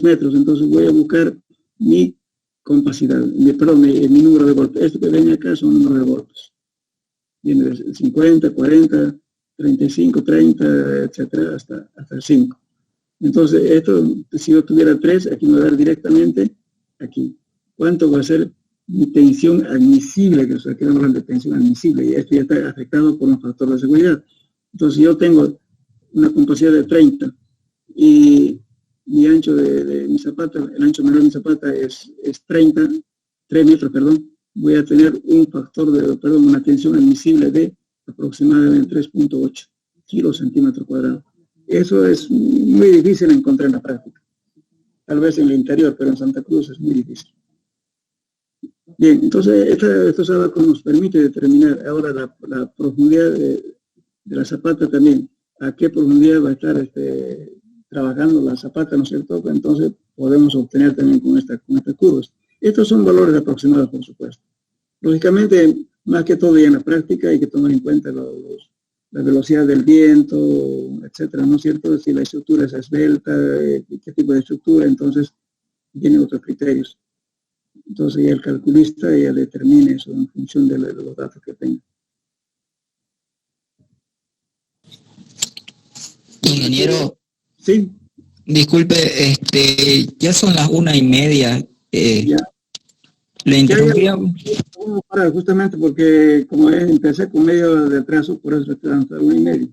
metros, entonces voy a buscar mi compacidad, mi número de golpes. Esto que ven acá son números de golpes. Viene de 50, 40, 35, 30, etcétera, hasta el 5. Entonces, esto, si yo tuviera 3, aquí me va a dar directamente aquí. ¿Cuánto va a ser mi tensión admisible? Que aquí estamos hablando de tensión admisible, y esto ya está afectado por un factor de seguridad. Entonces, yo tengo una compacidad de 30 y mi ancho de mi zapata, el ancho menor de mi zapata es 3 metros, voy a tener un factor una tensión admisible de aproximadamente 3.8 kilos centímetros cuadrados. Eso es muy difícil encontrar en la práctica. Tal vez en el interior, pero en Santa Cruz es muy difícil. Bien, entonces estos abacos nos permite determinar ahora la profundidad de la zapata también. A qué profundidad va a estar trabajando la zapata, ¿no es cierto? Entonces podemos obtener también con estas curvas. Estos son valores aproximados, por supuesto. Lógicamente, más que todo ya en la práctica hay que tomar en cuenta la velocidad del viento, etcétera, ¿no es cierto? Si la estructura es esbelta, qué tipo de estructura, entonces tiene otros criterios. Entonces ya el calculista ya determina eso en función de los datos que tenga. Ingeniero, sí, disculpe, ya son las 1:30. Le interrumpía. Vamos a parar justamente porque como empecé con medio de atraso, por eso estoy dando 1:30.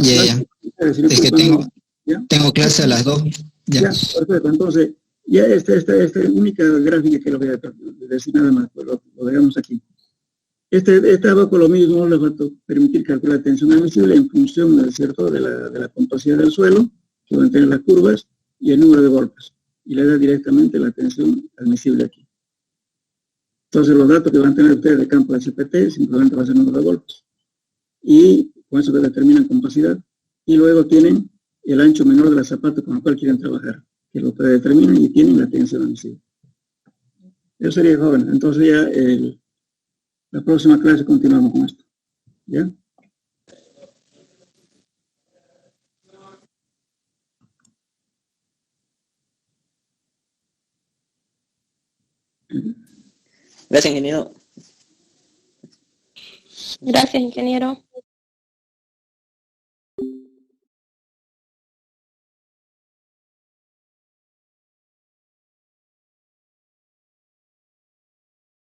Ya. Es que tengo clase a las 2. Ya, perfecto. Entonces, ya esta única gráfica que lo voy a decir nada más, pues lo dejamos aquí. Este abajo lo mismo, le va a permitir calcular la tensión admisible en función, ¿no es cierto?, de la compacidad del suelo, que van a tener las curvas, y el número de golpes. Y le da directamente la tensión admisible aquí. Entonces, los datos que van a tener ustedes de campo de CPT simplemente va a ser el número de golpes. Y con eso determinan compacidad. Y luego tienen el ancho menor de la zapata con el cual quieren trabajar, que lo predeterminan y tienen la tensión admisible. Eso sería, joven. Entonces ya la próxima clase continuamos con esto. ¿Ya? Gracias, ingeniero. Gracias, ingeniero.